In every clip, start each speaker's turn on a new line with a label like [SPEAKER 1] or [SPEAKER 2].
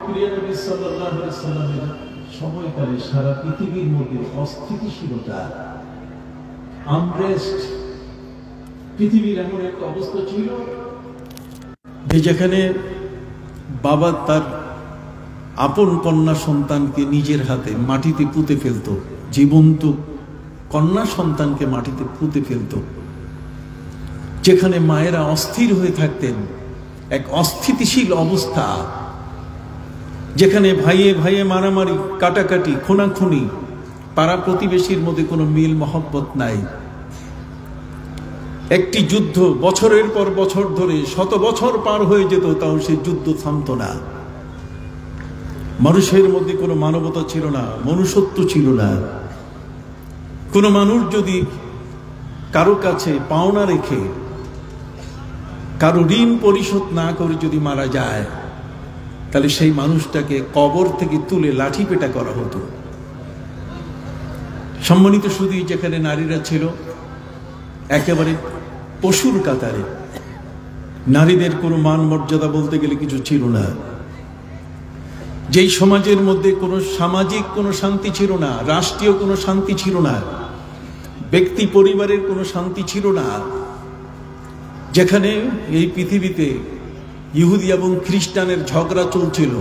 [SPEAKER 1] প্রিয় নবী সাল্লাল্লাহু আলাইহি সাল্লামের সময়কালে সারা পৃথিবীর মধ্যে অস্থিতিশীলতা, আনরেস্ট, পৃথিবীর এমন একটা অবস্থা ছিল যে যেখানে বাবা তার আপন কন্যা সন্তানকে নিজের হাতে মাটিতে পুঁতে ফেলত, জীবন্ত কন্যা সন্তানকে মাটিতে পুঁতে ফেলত, যেখানে মায়েরা অস্থির হয়ে থাকতেন, এক অস্থিতিশীল অবস্থা, যেখানে ভাইয়ে ভাইয়ে মারামারি, কাটাকাটি, খুনাখুনি, পাড়া প্রতিবেশীর মধ্যে কোনো মিল মহব্বত নাই। একটি যুদ্ধ বছরের পর বছর ধরে শত বছর পার হয়ে যেত, তাও সে যুদ্ধ থামত না। মানুষের মধ্যে কোনো মানবতা ছিল না, মনুষ্যত্ব ছিল না। কোনো মানুষ যদি কারো কাছে পাওনা রেখে, কারো ঋণ পরিশোধ না করে যদি মারা যায়, তাহলে সেই মানুষটাকে কবর থেকে তুলে লাঠি পেটা করা হতো। সম্মানিত শুধু যেখানে নারীরা ছিল একেবারে পশুর কাতারে, নারীদের কোনো মান মর্যাদা বলতে গেলে কিছু ছিল না। যেই সমাজের মধ্যে কোনো সামাজিক কোনো শান্তি ছিল না, রাষ্ট্রীয় কোনো শান্তি ছিল না, ব্যক্তি পরিবারের কোনো শান্তি ছিল না, যেখানে এই পৃথিবীতে ইহুদি এবং খ্রিস্টানের ঝগড়া চলছিল।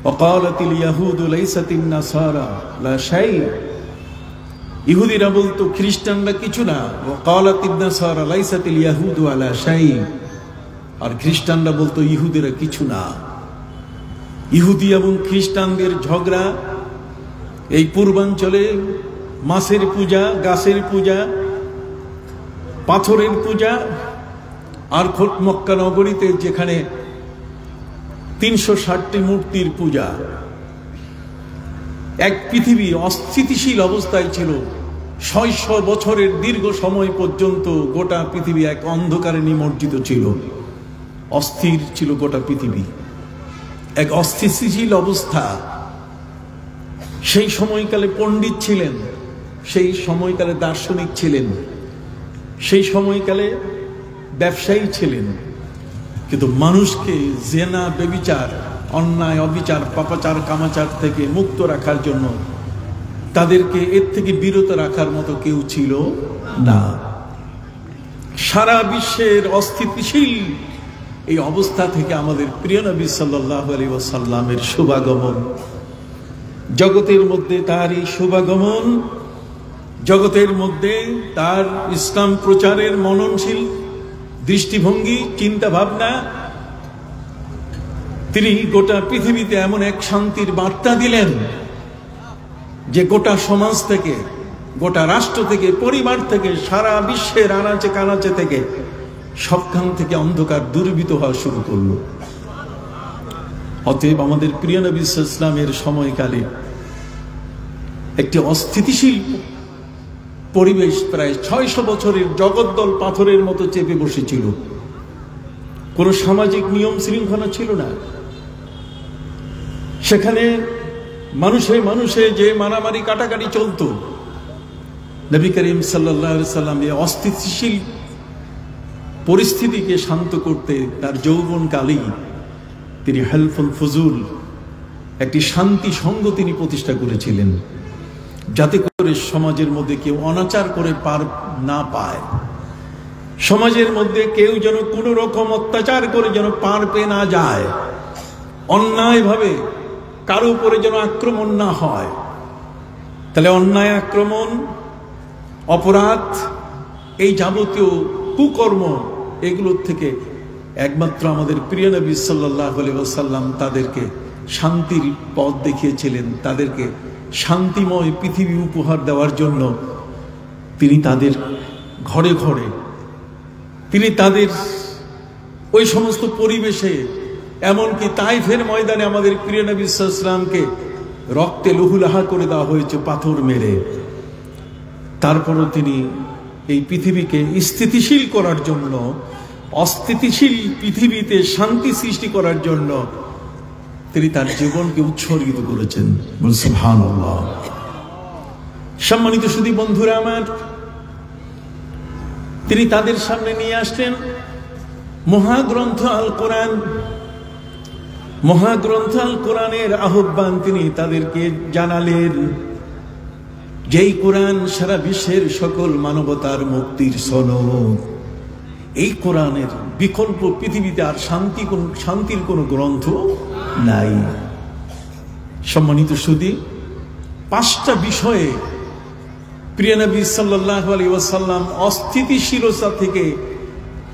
[SPEAKER 1] ওয়াকালাতিল ইয়াহুদু লাইসাতিন নাসারা লা শাই, ইহুদিরা বলতো খ্রিস্টানরা কিছু না, ওয়াকালাতিন নাসারা লাইসাতিল ইয়াহুদু আলা শাই, আর খ্রিস্টানরা বলতো ইহুদিরা কিছু না। ইহুদি এবং খ্রিস্টানদের ঝগড়া এই পূর্বাঞ্চলে মাছের পূজা, গাছের পূজা, পাথরের পূজা, আর মক্কা নগরীতে যেখানে 360টি মূর্তির পূজা, এক পৃথিবী অস্থিতিশীল অবস্থায় ছিল। 600 বছরের দীর্ঘ সময় পর্যন্ত গোটা পৃথিবী এক অন্ধকারে নিমজ্জিত ছিল, অস্থির ছিল গোটা পৃথিবী, এক অস্থিতিশীল অবস্থা। সেই সময়কালে পণ্ডিত ছিলেন, সেই সময়কালে দার্শনিক ছিলেন, সেই সময়কালে ব্যবসায়ী ছিলেন, কিন্তু মানুষকে জেনা, বেবিচার, অন্যায়, অবিচার, পাপাচার, কামাচার থেকে মুক্ত রাখার জন্য তাদেরকে এর থেকে বিরত রাখার মতো কেউ ছিল না। সারা বিশ্বের অস্থিতিশীল এই অবস্থা থেকে আমাদের প্রিয় নবী সাল্লাল্লাহু আলাইহি ওয়াসাল্লামের শুভাগমন, জগতের মধ্যে তার এই শুভাগমন, জগতের মধ্যে তার ইসলাম প্রচারের মননশীল দৃষ্টিভঙ্গি, চিন্তা ভাবনা, তিনি গোটা পৃথিবীতে এমন এক শান্তির বার্তা দিলেন যে গোটা সমাজ থেকে, গোটা রাষ্ট্র থেকে, পরিবার থেকে, সারা বিশ্বের আনাচে কানাচে থেকে, সবখান থেকে অন্ধকার দূরীভূত হওয়া শুরু করলো। অতএব আমাদের প্রিয় নবী সাল্লাল্লাহু আলাইহি ওয়াসাল্লামের সময়কালে একটি অস্থিতিশীল পরিবেশ প্রায় 600 বছরের জগদ্দল পাথরের মতো চেপে বসেছিল। কোনো সামাজিক নিয়ম শৃঙ্খলা ছিল না। সেখানে মানুষে মানুষে যে মারামারি কাটাকাটি চলতো, নবী করিম সাল্লাল্লাহু আলাইহি ওয়াসাল্লাম এই অস্থিতিশীল পরিস্থিতিকে শান্ত করতে তার যৌবনকালেই তিনি হেলফুল ফুজুল, একটি শান্তি সংঘ তিনি প্রতিষ্ঠা করেছিলেন, যাতে করে সমাজের মধ্যে কেউ অনাচার করে পার না পায়, সমাজের মধ্যে কেউ যেন কোনো রকম অত্যাচার করে যেন পার পেয়ে না যায়, অন্যায়ভাবে কারো উপরে যেন আক্রমণ না হয়। তাহলে অন্যায়, আক্রমণ, অপরাধ, এই যাবতীয় কুকর্ম, এগুলোর থেকে একমাত্র আমাদের প্রিয় নবী সাল্লাল্লাহু আলাইহি ওয়াসাল্লাম তাদেরকে শান্তির পথ দেখিয়েছিলেন। তাদেরকে শান্তিময় পৃথিবী উপহার দেওয়ার জন্য তিনি তাদের ঘরে ঘরে, তিনি তাদের ওই সমস্ত পরিবেশে, এমনকি তাইফের ময়দানে আমাদের প্রিয় নবী সাল্লাল্লাহু আলাইহি ওয়াসাল্লামকে রক্তে লহুলাহা করে দেওয়া হয়েছে পাথর মেরে। তারপরও তিনি এই পৃথিবীকে স্থিতিশীল করার জন্য, অস্থিতিশীল পৃথিবীতে শান্তি সৃষ্টি করার জন্য তিনি তার জীবনকে উৎসর্গিত করেছেন। সুবহানাল্লাহ। সম্মানিত সুধী বন্ধুরা আমার, তিনি তাদের সামনে নিয়ে আসলেন মহাগ্রন্থ আল কোরআন, মহাগ্রন্থ আল কোরআনের আহ্বান তিনি তাদেরকে জানালেন। যেই কোরআন সারা বিশ্বের সকল মানবতার মুক্তির সনদ। এই কোরআনের বিকল্প পৃথিবীতে আর শান্তির কোনো গ্রন্থ নাই। সম্মানিত সুধী, 5টা বিষয়ে প্রিয় নবী সাল্লাল্লাহু আলাইহি ওয়াসাল্লাম অস্থিতিশীলতা থেকে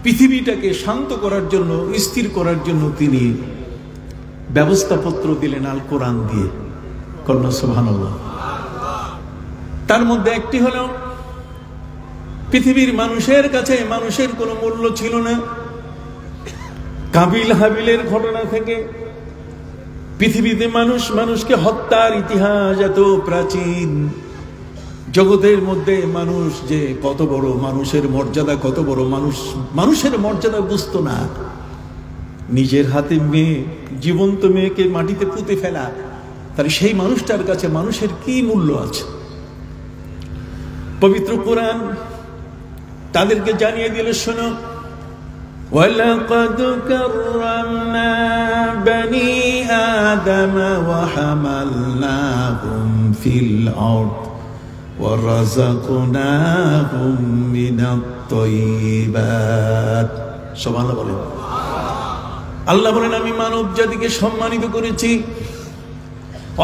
[SPEAKER 1] পৃথিবীটাকে শান্ত করার জন্য, স্থির করার জন্য তিনি ব্যবস্থাপত্র দিলেন আল কোরআন দিয়ে। কন্যা সুবহানাল্লাহ। তার মধ্যে একটি হলো, পৃথিবীর মানুষের কাছে মানুষের কোনো মূল্য ছিল না। কাবিল হাবিলের ঘটনা থেকে পৃথিবীতে মানুষকে হত্যার ইতিহাস এত প্রাচীন। জগতের মধ্যে মানুষ যে কত বড়, মানুষের মর্যাদা কত বড়, মানুষের মর্যাদা বুঝতো না। নিজের হাতে মেয়ে, জীবন্ত মেয়েকে মাটিতে পুঁতে ফেলা, তার সেই মানুষটার কাছে মানুষের কি মূল্য আছে? পবিত্র কোরআন তাদেরকে জানিয়ে দিল, শোনো, ওয়ালাকাদ কাররামনা বনি আদম ওয়া হামালনাহুম ফিল আরদ ওয়া রাযাকনাহুম মিনাত তাইয়্যিবাত। সুবহানাল্লাহ বলেন। আল্লাহ বলেন, আমি মানব জাতিকে সম্মানিত করেছি।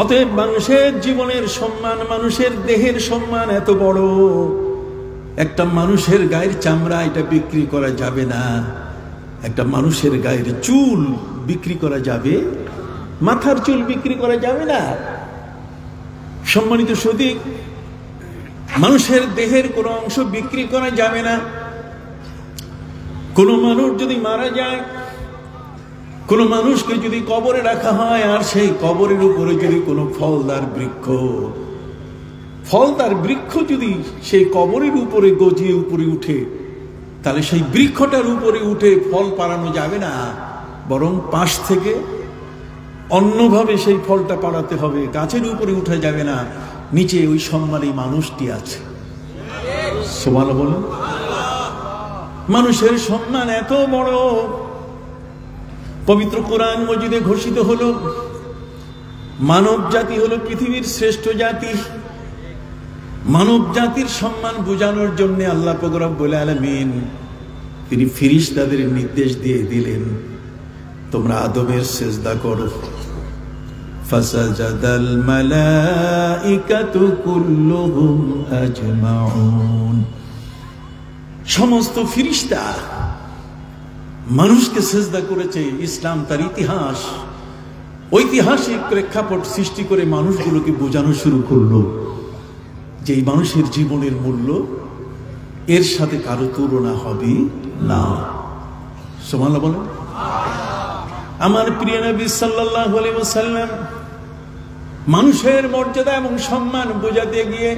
[SPEAKER 1] অতএব মানুষের জীবনের সম্মান, মানুষের দেহের সম্মান এত বড়। একটা মানুষের গায়ের চামড়া এটা বিক্রি করা যাবে না। একটা মানুষের গায়ের চুল বিক্রি করা যাবে, মাথার চুল বিক্রি করা যাবে না। সম্মানিত সুধী, মানুষের দেহের কোনো অংশ বিক্রি করা যাবে না। কোনো মানুষ যদি মারা যায়, কোনো মানুষকে যদি কবরে রাখা হয়, আর সেই কবরের উপরে যদি কোনো ফলদার বৃক্ষ যদি সেই কবরের উপরে গজিয়ে উপরে উঠে, তাহলে সেই বৃক্ষটার উপরে উঠে ফল পাড়ানো যাবে না, বরং পাশ থেকে অন্যভাবে সেই ফলটা পাড়াতে হবে। গাছের উপরে উঠা যাবে না, নিচে ওই সম্মানী মানুষটি আছে। সুবহানাল্লাহ বলুন। মানুষের সম্মান এত বড়। পবিত্র কোরআন মজিদে ঘোষিত হলো, মানব জাতি হলো পৃথিবীর শ্রেষ্ঠ জাতি। মানব জাতির সম্মান বোঝানোর জন্য আল্লাহ পাক রব্বুল আলামিন তিনি ফেরেশতাদের নির্দেশ দিয়ে দিলেন, তোমরা আদমের সিজদা করো। ফাসাজাদাল মালাইকাতু কুল্লুহুম আজমাউন। সমস্ত ফেরেশতা মানুষকে সিজদা করেছে। ইসলাম তার ইতিহাস, ঐতিহাসিক প্রেক্ষাপট সৃষ্টি করে মানুষগুলোকে বোঝানো শুরু করলো যে এই মানুষের জীবনের মূল্য এর সাথে কারো তুলনা হবে না। সুবহানাল্লাহ বলেন। আমার প্রিয় নবী সাল্লাল্লাহু আলাইহি ওয়াসাল্লাম মানুষের মর্যাদা এবং সম্মান বোঝাতে গিয়ে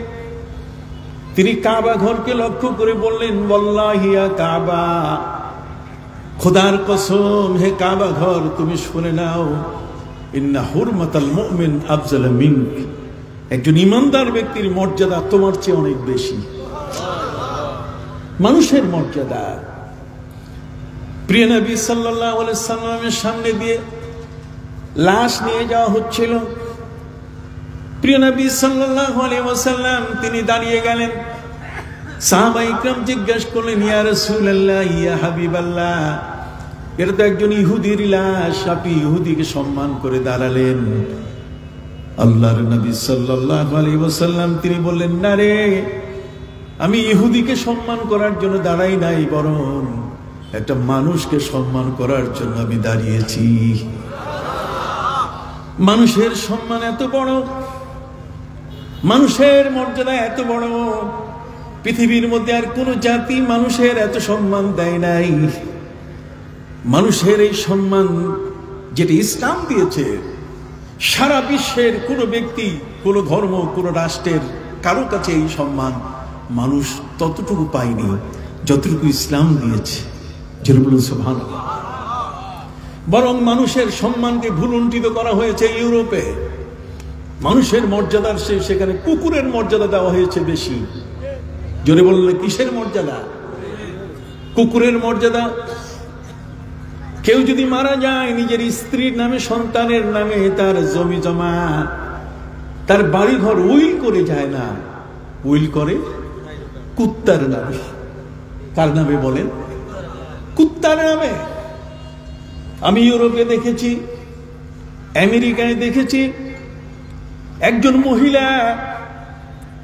[SPEAKER 1] তিনি কাবা ঘরকে লক্ষ্য করে বললেন, ওয়াল্লাহি ইয়া কাবা, খোদার কসম হে কাবা ঘর, তুমি শুনে নাও, ইন্না হুরমাতাল মুমিন আফজাল মিনক। একজন ইমানদার ব্যক্তির মর্যাদা তোমার চেয়ে অনেক বেশি। মানুষের মর্যাদা। প্রিয় নবী সাল্লাল্লাহু আলাইহি সাল্লামের সামনে দিয়ে লাশ নিয়ে যাওয়া হচ্ছিল। প্রিয় নবী সাল্লাল্লাহু আলাইহি ওয়াসাল্লাম তিনি দাঁড়িয়ে গেলেন। সাহাবায়ে ইকরাম জিজ্ঞাসা করলেন, ইয়া রাসূলুল্লাহ, ইয়া হাবিবাল্লাহ, এটা তো একজন ইহুদির লাশ, আপনি ইহুদিকে সম্মান করে দাঁড়ালেন। আল্লাহর নবী সাল্লাল্লাহু আলাইহি ওয়াসাল্লাম তিনি বললেন, না রে, আমি ইহুদিকে সম্মান করার জন্য দাঁড়াই নাই, বরং একটা মানুষকে সম্মান করার জন্য আমি দাঁড়িয়েছি। মানুষের সম্মান এত বড়, মানুষের মর্যাদা এত বড়, পৃথিবীর মধ্যে আর কোন জাতি মানুষের এত সম্মান দেয় নাই। মানুষের এই সম্মান যেটা ইসলাম দিয়েছে, সারা বিশ্বের কোন ব্যক্তি, কোন ধর্ম, কোন রাষ্ট্রের কারো কাছে এই সম্মান মানুষ ততটুকু পায়নি যতটুকু ইসলাম দিয়েছে। সুবহানাল্লাহ। বরং মানুষের সম্মানকে ভুলুণ্ঠিত করা হয়েছে ইউরোপে। মানুষের মর্যাদার সেখানে কুকুরের মর্যাদা দেওয়া হয়েছে বেশি। জোরে বললে কিসের মর্যাদা? কুকুরের মর্যাদা। কেউ যদি মারা যায়, নিজের স্ত্রীর নামে, সন্তানের নামে তার জমি জমা, তার বাড়ি ঘর উইল করে যায় না, উইল করে কুত্তার নামে। কার নামে বলেন? কুত্তার নামে। আমি ইউরোপে দেখেছি, আমেরিকায় দেখেছি, একজন মহিলা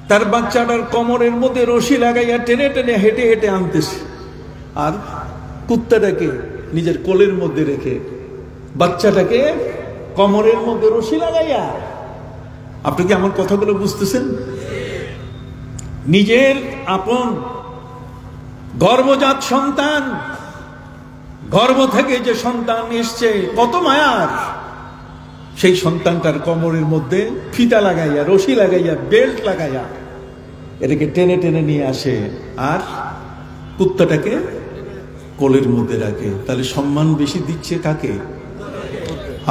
[SPEAKER 1] তার বাচ্চাটার কোমরের মধ্যে রশি লাগাইয়া টেনে টেনে হেঁটে হেঁটে আনতেছে, আর কুত্তাটাকে নিজের কোলের মধ্যে রেখে বাচ্চাটাকে কোমরের মধ্যে রশি লাগাইয়া। আপনি কি আমার কথাগুলো বুঝতেছেন? নিজের আপন গর্ভজাত সন্তান, গর্ভ থেকে যে সন্তান এসছে, কত মায়ার, সেই সন্তানটার কোমরের মধ্যে ফিতা লাগাইয়া, রশি লাগাইয়া, বেল্ট লাগাইয়া এটাকে টেনে টেনে নিয়ে আসে, আর কুত্তাটাকে কোলের মধ্যে রাখে। তাহলে সম্মান বেশি দিচ্ছে কাকে?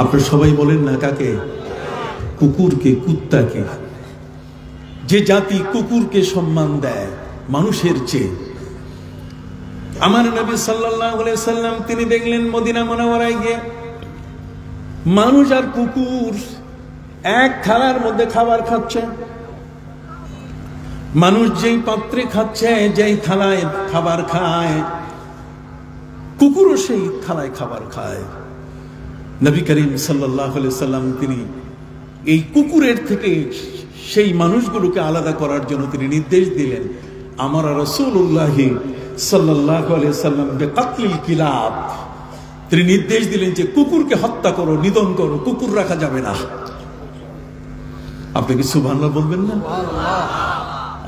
[SPEAKER 1] আপনারা সবাই বলেন না কাকে? কুকুরকে, কুত্তাকে। যে জাতি কুকুরকে সম্মান দেয় মানুষের চেয়ে। আমার নবী সাল্লাল্লাহু আলাইহি সাল্লাম তিনি দেখলেন মদিনা মুনাওয়ারায় গিয়ে মানুষ আর কুকুর এক থালার মধ্যে খাবার খাচ্ছে। মানুষ যেই পাত্রে খাচ্ছে, যেই থালায় খাবার খায়, কুকুরও সেই থালায় খাবার খায়। নবী করিম সাল্লাল্লাহু আলাইহি সাল্লাম তিনি এই কুকুরের থেকে সেই মানুষগুলোকে আলাদা করার জন্য তিনি নির্দেশ দিলেন। আমার রাসূলুল্লাহ সাল্লাল্লাহু আলাইহি সাল্লাম বিকাতলিল কিলাব, তিনি নির্দেশ দিলেন যে কুকুরকে হত্যা করো, নিধন করো, কুকুর রাখা যাবে না। আপনি কি সুবহানাল্লাহ বলবেন না?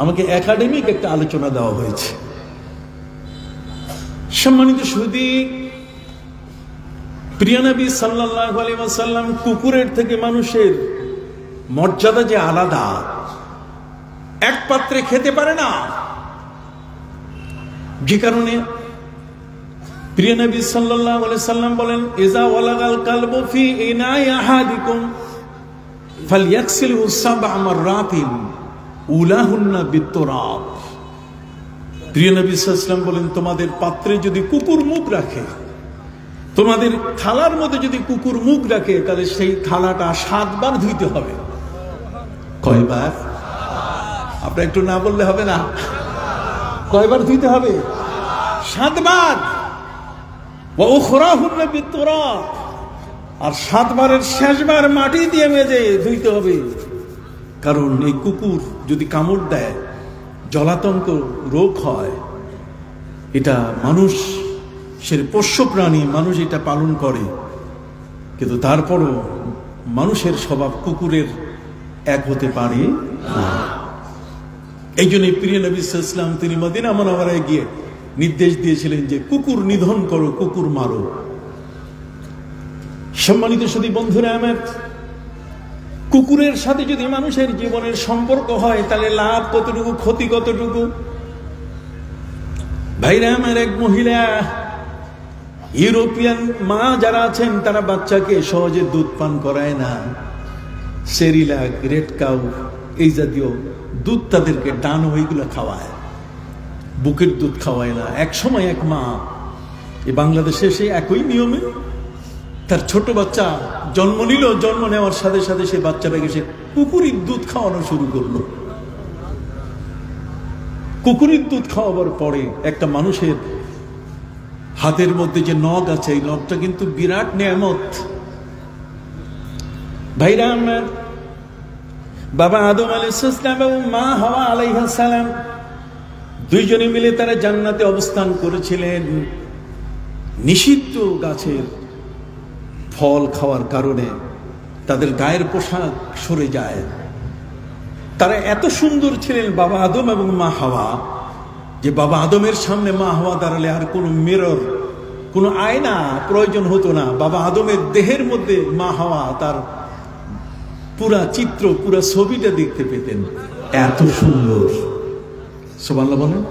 [SPEAKER 1] আমাকে একাডেমিক একটা আলোচনা দেওয়া হয়েছে। সম্মানিত সুধী, প্রিয় নবী সাল্লাল্লাহু আলাইহি ওয়াসাল্লাম কুকুরের থেকে মানুষের মর্যাদা যে আলাদা, এক পাত্রে খেতে পারে না, যে কারণে প্রিয় নবী সাল্লাল্লাহু আলাইহি সাল্লাম বলেন, ইজা ওয়ালাগাল কালবু ফি ইনাই আহাদিকুম ফালইয়াগসিলহু সাবআ মাররাতিন উলাহুন্না বিতুরাব। প্রিয় নবী সাল্লাল্লাহু আলাইহি সাল্লাম বলেন, তোমাদের পাত্রে যদি কুকুর মুখ রাখে, তোমাদের থালার মধ্যে যদি কুকুর মুখ রাখে, তাহলে সেই থালাটা 7 বার ধুইতে হবে। কয়বার? আপনারা একটু না বললে হবে না। কয়বার ধুইতে হবে? 7 বার। ওয়া উখরাহুন্না বিতুরাব, আর 7 বারের শেষবার মাটি দিয়ে মেজে ধুইতে হবে। কারণ এই কুকুর যদি কামড় দেয়, জলাতঙ্ক রোগ হয়। এটা মানুষ সে পোষ্য প্রাণী, মানুষ এটা পালন করে, কিন্তু তারপরও মানুষের স্বভাব কুকুরের এক হতে পারে না। এই জন্য প্রিয় নবী সাল্লাল্লাহু আলাইহি ওয়াসাল্লাম তিনি মদিনা মুনাওয়ারায় গিয়ে নির্দেশ দিয়েছিলেন যে কুকুর নিধন করো, কুকুর মারো। সম্মানিত সুধী বন্ধুরা আমার, কুকুরের সাথে যদি মানুষের জীবনের সম্পর্ক হয়, তাহলে লাভ কতটুকু, ক্ষতি কতটুকু। ভাইরা আমার, এক মহিলা, ইউরোপিয়ান মা যারা আছেন, তারা বাচ্চাকে সহজে দুধ পান করায় না। সেরিলাক, রেড কাউ, এই জাতীয় দুধ তাদেরকে ডানো ওইগুলো খাওয়ায়, বুকের দুধ খাওয়ায় না। এক সময় এক মা এই বাংলাদেশে সেই একই নিয়মে তার ছোট বাচ্চা জন্ম নিল, জন্ম নেওয়ার সাথে সাথে সেই বাচ্চাটাকে সে কুকুরের দুধ খাওয়ানো শুরু করলো। কুকুরের দুধ খাওয়াবার পরে একটা মানুষের হাতের মধ্যে যে নখ আছে, এই নখটা কিন্তু বিরাট নেয়ামত। ভাইরা আমার, বাবা আদম আলাইহিস সালাম এবং মা হাওয়া আলাইহিস সালাম দুইজনে মিলে তারা জান্নাতে অবস্থান করেছিলেন। নিষিদ্ধ গাছের ফল খাওয়ার কারণে তাদের গায়ের পোশাক সরে যায়। তারা এত সুন্দর ছিলেন বাবা আদম এবং মা হাওয়া, যে বাবা আদমের সামনে মা হাওয়া দাঁড়ালে আর কোনো মিরর, কোনো আয়না প্রয়োজন হতো না। বাবা আদমের দেহের মধ্যে মা হাওয়া তার পুরা চিত্র, পুরা ছবিটা দেখতে পেতেন। এত সুন্দর, সুবহানাল্লাহ বলেন।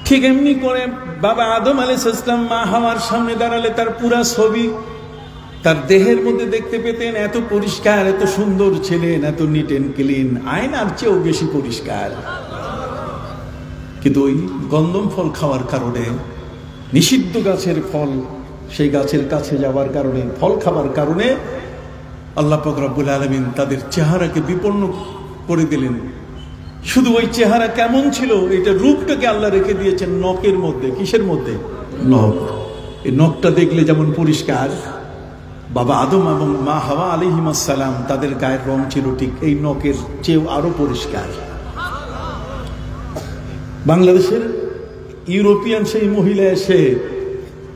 [SPEAKER 1] ঠিক এমনি করে বাবা আদম আলাইহিস সালাম মা হাওয়ার সামনে দাঁড়ালে তার পুরা ছবি তার দেহের মধ্যে দেখতে পেতেন। এত পরিষ্কার, এত সুন্দর ছিলেন, এত নিট এন্ড ক্লিন, আয়নার চেয়েও বেশি পরিষ্কার। কিন্তু ওই গন্ধম ফল খাওয়ার কারণে, নিষিদ্ধ গাছের ফল সেই গাছের কাছে যাওয়ার কারণে, ফল খাবার কারণে আল্লাহ পাক রব্বুল আলামিন তাদের চেহারাকে বিপন্ন করে দিলেন। শুধু ওই চেহারা কেমন ছিল, এটা রূপটাকে আল্লাহ রেখে দিয়েছেন নখের মধ্যে। কিসের মধ্যে? নখ। এই নখটা দেখলে যেমন পরিষ্কার, বাবা আদম এবং মা হাওয়া আলাইহিস সালাম তাদের গায়ের রং ছিল ঠিক এই নখের চেয়েও আরো পরিষ্কার। বাংলাদেশের ইউরোপিয়ান সেই মহিলা এসে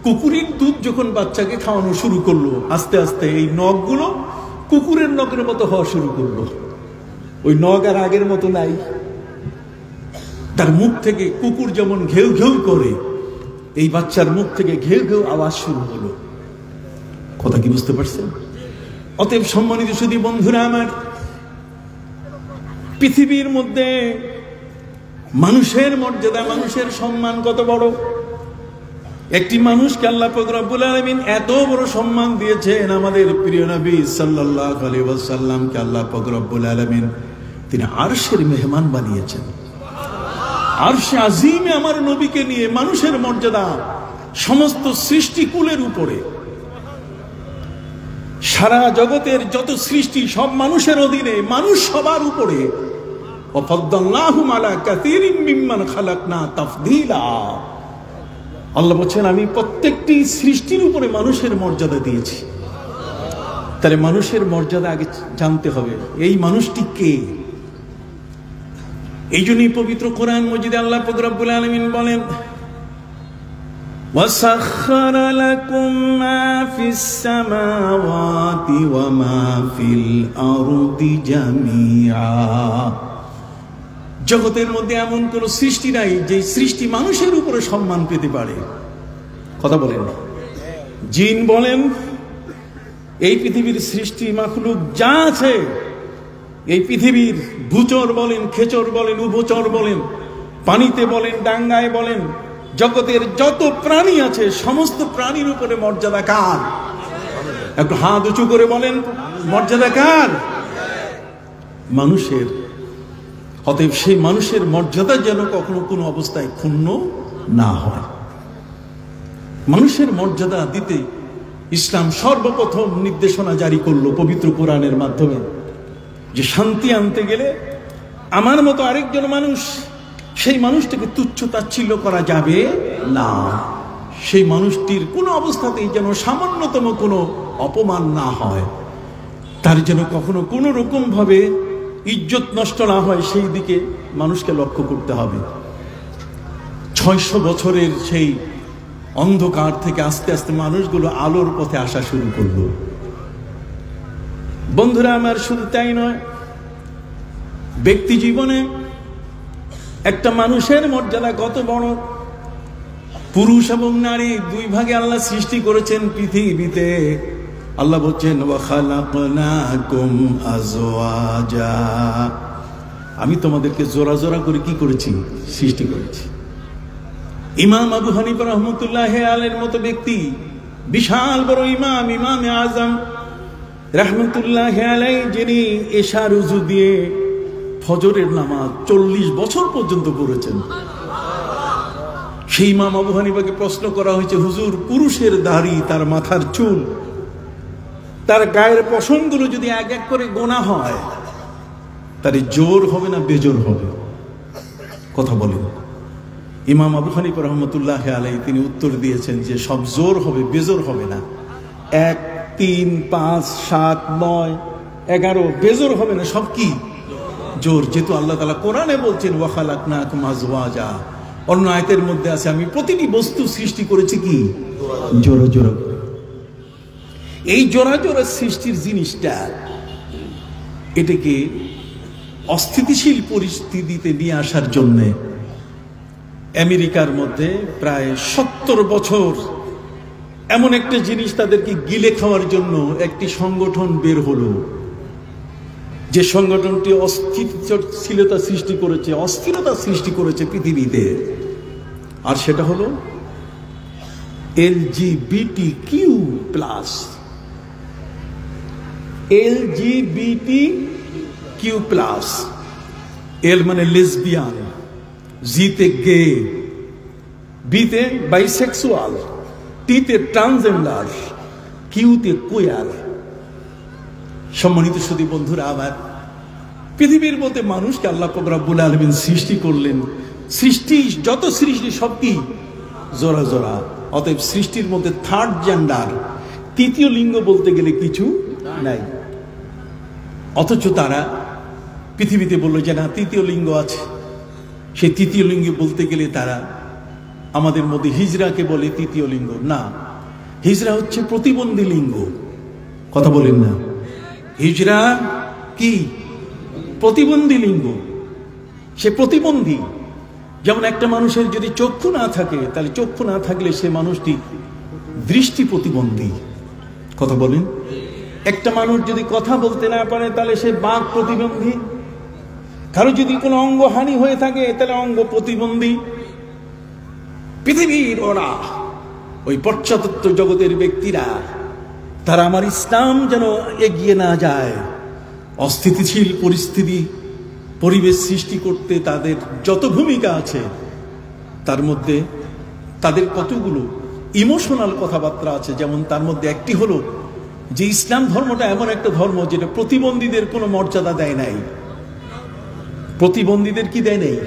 [SPEAKER 1] কুকুরের দুধ যখন বাচ্চাকে খাওয়ানো শুরু করলো, আস্তে আস্তে এই নখগুলো কুকুরের নখের মতো হওয়া শুরু করলো। ওই নখ আর আগের মতো নাই। তার মুখ থেকে কুকুর যেমন ঘেউ ঘেউ করে, এই বাচ্চার মুখ থেকে ঘেউ ঘেউ আওয়াজ শুরু হলো। কথা কি বুঝতে পারছেন? অতএব সম্মানিত সুধী বন্ধুরা আমার, পৃথিবীর মধ্যে মানুষের মর্যাদা, মানুষের সম্মান কত বড়। একটি মানুষকে আল্লাহ পাক রব্বুল আলামিন এত বড় সম্মান দিয়েছেন। আমাদের প্রিয় নবী সাল্লাল্লাহু আলাইহি ওয়াসাল্লামকে আল্লাহ পাক রব্বুল আলামিন তিনি আরশের মেহমান বানিয়েছেন। আরশে আজিমে আমার নবীকে নিয়ে মানুষের মর্যাদা সমস্ত সৃষ্টিকুলের উপরে। সারা জগতের যত সৃষ্টি সব মানুষের অধীনে, মানুষ সবার উপরে। ওয়াফাদ্দালনাহুম আলা কাসীরিম মিম্মান খালাকনা তাফদীলা। আল্লাহ বলেন আমি প্রত্যেকটি সৃষ্টির উপরে মানুষের মর্যাদা দিয়েছি। তাহলে মানুষের মর্যাদা আগে জানতে হবে, এই মানুষটি কে। এই জন্যই পবিত্র কোরআন মজিদে আল্লাহ পাক রব্বুল আলামিন বলেন, وَسَخَّرَ لَكُم مَّا فِي السَّمَاوَاتِ وَمَا فِي الْأَرْضِ جَمِيعًا। জগতের মধ্যে এমন কোন সৃষ্টি নাই যে সৃষ্টি মানুষের উপরে সম্মান পেতে পারে। কথা বলেন। জিন বলেন, এই পৃথিবীর সৃষ্টি মাখলুক যা আছে, এই পৃথিবীর ভূচর বলেন, খেচর বলেন, উভচর বলেন, পানিতে বলেন, ডাঙ্গায় বলেন, জগতের যত প্রাণী আছে সমস্ত প্রাণীর উপরে মর্যাদা কার? একটু হাত উঁচু করে বলেন, মর্যাদা কার? মানুষের। অতএব সেই মানুষের মর্যাদা যেন কখনো কোনো অবস্থায় ক্ষুণ্ণ না হয়। মানুষের মর্যাদা দিতে ইসলাম সর্বপ্রথম নির্দেশনা জারি করলো পবিত্র কোরআনের মাধ্যমে, যে শান্তি আনতে গেলে আমার মতো আরেকজন মানুষ, সেই মানুষটাকে তুচ্ছ তাচ্ছিল্য করা যাবে না। সেই মানুষটির কোনো অবস্থাতেই যেন সামান্যতম কোনো অপমান না হয়, তার যেন কখনো কোনো রকম ভাবে ইজ্জত নষ্ট না হয়, সেই দিকে মানুষকে লক্ষ্য করতে হবে। 600 বছরের সেই অন্ধকার থেকে আস্তে আস্তে মানুষগুলো আলোর পথে আসা শুরু করলো। বন্ধুরা আমার, শুধু তাই নয়, ব্যক্তি জীবনে একটা মানুষের মর্যাদা কত বড়। পুরুষ এবং নারী দুই ভাগে আল্লাহ সৃষ্টি করেছেন পৃথিবীতে। আল্লাহ বলছেন, ওয়া খালাকনাকুম আজওয়াজা, আমি তোমাদেরকে জোড়া জোড়া করে কি করেছি? সৃষ্টি করেছি। ইমাম আবু হানিফা রাহমাতুল্লাহ আলাইহির মতো ব্যক্তি, বিশাল বড় ইমাম, ইমামে আজম রাহমাতুল্লাহ আলাইহি, যিনি এশার উযু দিয়ে ফজরের নামাজ 40 বছর পর্যন্ত পড়েছেন। সেই ইমাম আবু হানিফাকে প্রশ্ন করা হয়েছে, হুজুর, পুরুষের দাড়ি, তার মাথার চুল, তার গায়ের পশমগুলো যদি এক এক করে গোনা হয়, তার জোর হবে না বেজোর হবে? কথা বলেন। ইমাম আবু হানিফা রাহমাতুল্লাহ আলাইহি তিনি উত্তর দিয়েছেন যে সব জোর হবে, বেজোর হবে না। 1, 3, 5, 7, 9, 11 বেজোর হবে না, সব কি জোর। যেহেতু আল্লাহ তাআলা কোরআনে বলছেন, ওয়া খালাকনাকুম আজওয়াজা, অন্য আয়াতের মধ্যে আছে আমি প্রতিটি বস্তু সৃষ্টি করেছি কি জোড়া জোড়া। এই জোড়া জোড়া সৃষ্টির জিনিসটা, এটাকে অস্থিতিশীল পরিস্থিতিতে নিয়ে আসার জন্য আমেরিকার মধ্যে প্রায় 70 বছর এমন একটা জিনিস তাদেরকে গিলে খাওয়ার জন্য একটি সংগঠন বের হলো, যে সংগঠনটি অস্থিতিশীলতা সৃষ্টি করেছে, অস্থিরতা সৃষ্টি করেছে পৃথিবীতে। আর সেটা হলো LGBTQ+। LGBTQ+, এল মানে লেসবিয়ান, জিতে গে, বিতে বাইসেক্সুয়াল, টিতে ট্রান্সজেন্ডার, কিউতে কোয়ার। সম্মানিত সুধী বন্ধুরা, আবার পৃথিবীর মধ্যে মানুষকে আল্লাহ পাক রব্বুল আলামিন সৃষ্টি করলেন। সৃষ্টি, যত সৃষ্টি সব কি জোড়া জোড়া। অতএব সৃষ্টির মধ্যে থার্ড জেন্ডার, তৃতীয় লিঙ্গ বলতে গেলে কিছু নাই। অথচ তারা পৃথিবীতে বললো যে না, তৃতীয় লিঙ্গ আছে। সেই তৃতীয় লিঙ্গ বলতে গেলে তারা আমাদের মধ্যে হিজড়াকে বলে তৃতীয় লিঙ্গ। না, হিজড়া হচ্ছে প্রতিবন্ধী লিঙ্গ। কথা বলেন না, হিজড়া কি প্রতিবন্ধী লিঙ্গ। সে প্রতিবন্ধী। যেমন একটা মানুষের যদি চক্ষু না থাকে, তাহলে চক্ষু না থাকলে সে মানুষটি দৃষ্টি প্রতিবন্ধী। কথা বলেন। একটা মানুষ যদি কথা বলতে না পারে, তাহলে সে বাক প্রতিবন্ধী। কারো যদি কোনো অঙ্গহানি হয়ে থাকে, তাহলে অঙ্গ প্রতিবন্ধী। পৃথিবীর ওরা ওই পাশ্চাত্য জগতের ব্যক্তিরা, তারা আমার ইসলাম যেন এগিয়ে না যায়, অস্থিতিশীল পরিস্থিতি পরিবেশ সৃষ্টি করতে তাদের যত ভূমিকা আছে, তার মধ্যে তাদের কতগুলো ইমোশনাল কথাবার্তা আছে। যেমন তার মধ্যে একটি হলো যে ইসলাম ধর্মটা এমন একটা ধর্ম যেটা প্রতিবন্ধীদের কোনো মর্যাদা দেয় নাই। প্রতিবন্ধীদের কি দেয় নেই?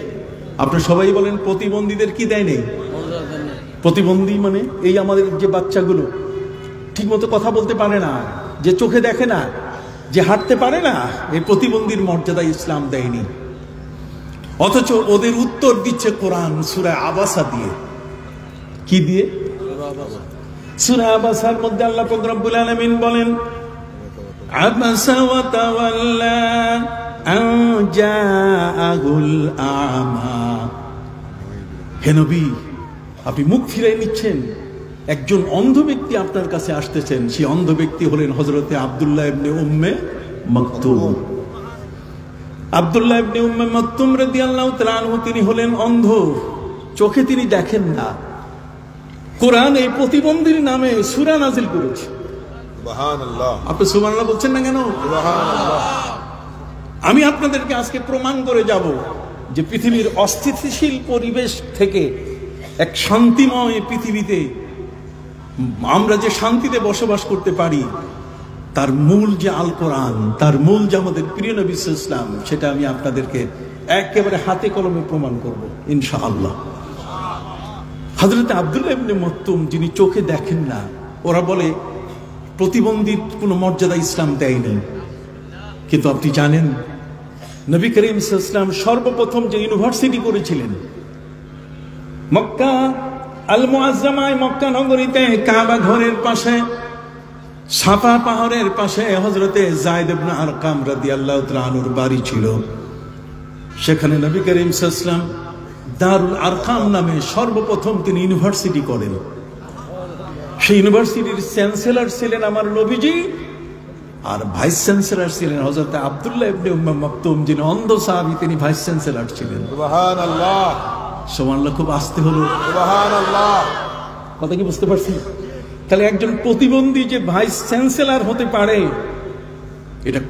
[SPEAKER 1] আপনারা সবাই বলেন, প্রতিবন্ধীদের কি দেয় নেই? প্রতিবন্ধী মানে এই আমাদের যে বাচ্চাগুলো ঠিকমতো কথা বলতে পারে না, যে চোখে দেখে না, যে হাঁটতে পারে না, এই প্রতিবন্ধীর মর্যাদা ইসলাম দেয়নি। অথচ ওদের উত্তর দিচ্ছে কোরআন সূরা আবাসা দিয়ে। কি দিয়ে? সূরা আবাসার মধ্যে আল্লাহ পাক রব্বুল আলামিন বলেন, আবাসা ওয়া তাওয়াল্লা আন জাআহুল আমা। হে নবী, আপনি মুখ ফিরিয়ে নিচ্ছেন। একজন অন্ধ ব্যক্তি আপনার কাছে আসতেছেন। সেই অন্ধ ব্যক্তি হলেন হযরতে আব্দুল্লাহ ইবনে উম্মে মাকতুম। আব্দুল্লাহ ইবনে উম্মে মাকতুম রাদিয়াল্লাহু তাআলা আনহু, তিনি হলেন অন্ধ, চোখে তিনি দেখেন না। কোরআন এই প্রতিবন্ধীর নামে সূরা নাজিল করেছে। সুবহানাল্লাহ। আপনি সুবহানাল্লাহ বলছেন না কেন? সুবহানাল্লাহ। আমি আপনাদেরকে আজকে প্রমাণ করে যাব যে পৃথিবীর অস্থিতিশীল পরিবেশ থেকে এক শান্তিময় পৃথিবীতে আমরা যে শান্তিতে বসবাস করতে পারি, তার মূল যে আল কোরআন, তার মূল যে আমাদের প্রিয় নবী সাল্লাল্লাহু আলাইহি ওয়াসাল্লাম, সেটা আমি আপনাদেরকে একেবারে হাতে কলমে প্রমাণ করব ইনশাআল্লাহ। হযরতে আব্দুল্লাহ ইবনে মাকতুম, যিনি চোখে দেখেন না, ওরা বলে প্রতিবন্ধীর কোনো মর্যাদা ইসলাম দেয়নি। কিন্তু আপনি জানেন, নবী করিম সাল্লাল্লাহু আলাইহি ওয়াসাল্লাম সর্বপ্রথম যে ইউনিভার্সিটি করেছিলেন মক্কা আল মুআজ্জামায়, মক্কা নগরীতে কাবা ঘরের পাশে, সাফা পাহাড়ের পাশে হযরতে যায়েদ ইবনে আরকাম রাদিয়াল্লাহু তাআলা আনহুর বাড়ি ছিল। সেখানে নবী করিম সাল্লাল্লাহু আলাইহি ওয়াসাল্লাম দারুল আরকাম নামে সর্বপ্রথম তিনি ইউনিভার্সিটি করেন। সেই ইউনিভার্সিটির চ্যান্সেলর ছিলেন আমার নবীজি, আর ভাইস চ্যান্সেলর ছিলেন হযরতে আব্দুল্লাহ ইবনে উম্মে মাকতুম, যিনি অন্ধ সাহাবী, তিনি ভাইস চ্যান্সেলর ছিলেন। সুবহানাল্লাহ। সুবহানাল্লাহ। খুব আস্তে হলো। সুবহানাল্লাহ। কথা কি বুঝতে পারছি? তাহলে একজন প্রতিবন্ধী যে ভাইস চ্যান্সেলর হতে পারে, এটা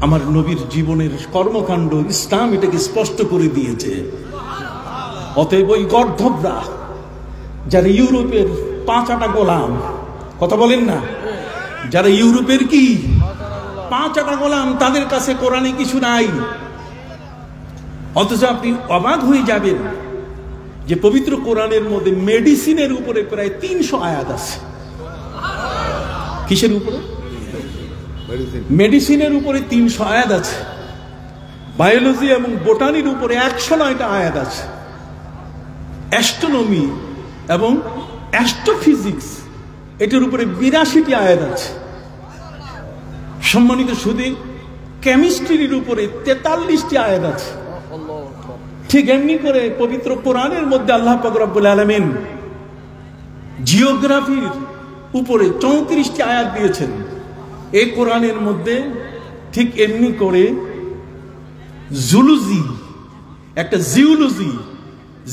[SPEAKER 1] আমার নবীর জীবনের কর্মকাণ্ড, ইসলাম এটাকে স্পষ্ট করে দিয়েছে। অতএব ওই গর্ধবরা যারা ইউরোপের পাঁচাটা গোলাম, কথা বলেন না, যারা ইউরোপের কি পাঁচাটা গোলাম, তাদের কাছে কোরআনে কিছু নাই। অথচ আপনি অবাক হয়ে যাবেন যে পবিত্র কোরআনের মধ্যে মেডিসিনের উপরে প্রায় 300 আয়াত আছে। কিসের উপরে? মেডিসিনের উপরে 300 আয়াত আছে। বায়োলজি এবং বোটানির উপরে 109টা আয়াত আছে। অ্যাস্ট্রোনমি এবং অ্যাস্ট্রোফিজিক্স, এটার উপরে 82টি আয়াত আছে। সম্মানিত সুধী, কেমিস্ট্রির উপরে 43টি আয়াত আছে। ঠিক এমনি করে পবিত্র কোরআনের মধ্যে আল্লাহ পাক রব্বুল আলামিন জিওগ্রাফির উপরে 34টি আয়াত দিয়েছেন এই কোরআনের মধ্যে। ঠিক এমনি করে জুলজি, একটা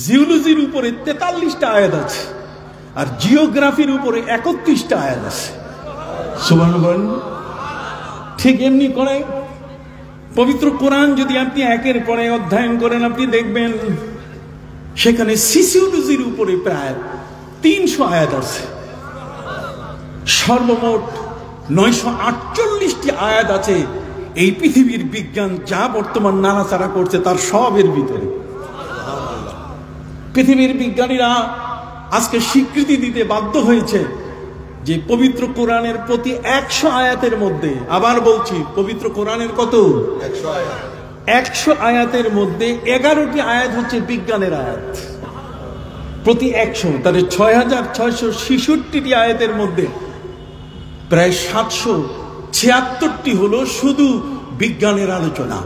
[SPEAKER 1] জিওলজির উপরে 43টা আয়াত আছে, আর জিওগ্রাফির উপরে 31টা আয়াত আছে। সুবহানাল্লাহ। ঠিক এমনি করে পবিত্র কোরআন যদি আপনি একের পরে অধ্যয়ন করেন, আপনি দেখবেন সেখানে সিসিওলজির উপরে প্রায় 300 আয়াত আছে। সর্বমোট 948টি আয়াত আছে এই পৃথিবীর বিজ্ঞান যা বর্তমান নাড়াচাড়া করছে তার সবের ভিতরে। পৃথিবীর বিজ্ঞানীরা আজকে স্বীকৃতি দিতে বাধ্য হয়েছে যে পবিত্র কোরআনের প্রতি 100 আয়াতের মধ্যে, আবার বলছি পবিত্র কোরআনের কত 100 আয়াতের মধ্যে 11টি আয়াত হচ্ছে বিজ্ঞানের আয়াত। প্রতি 100 তাহলে 6666টি আয়াতের মধ্যে প্রায় 776টি হলো শুধু বিজ্ঞানের আলোচনা।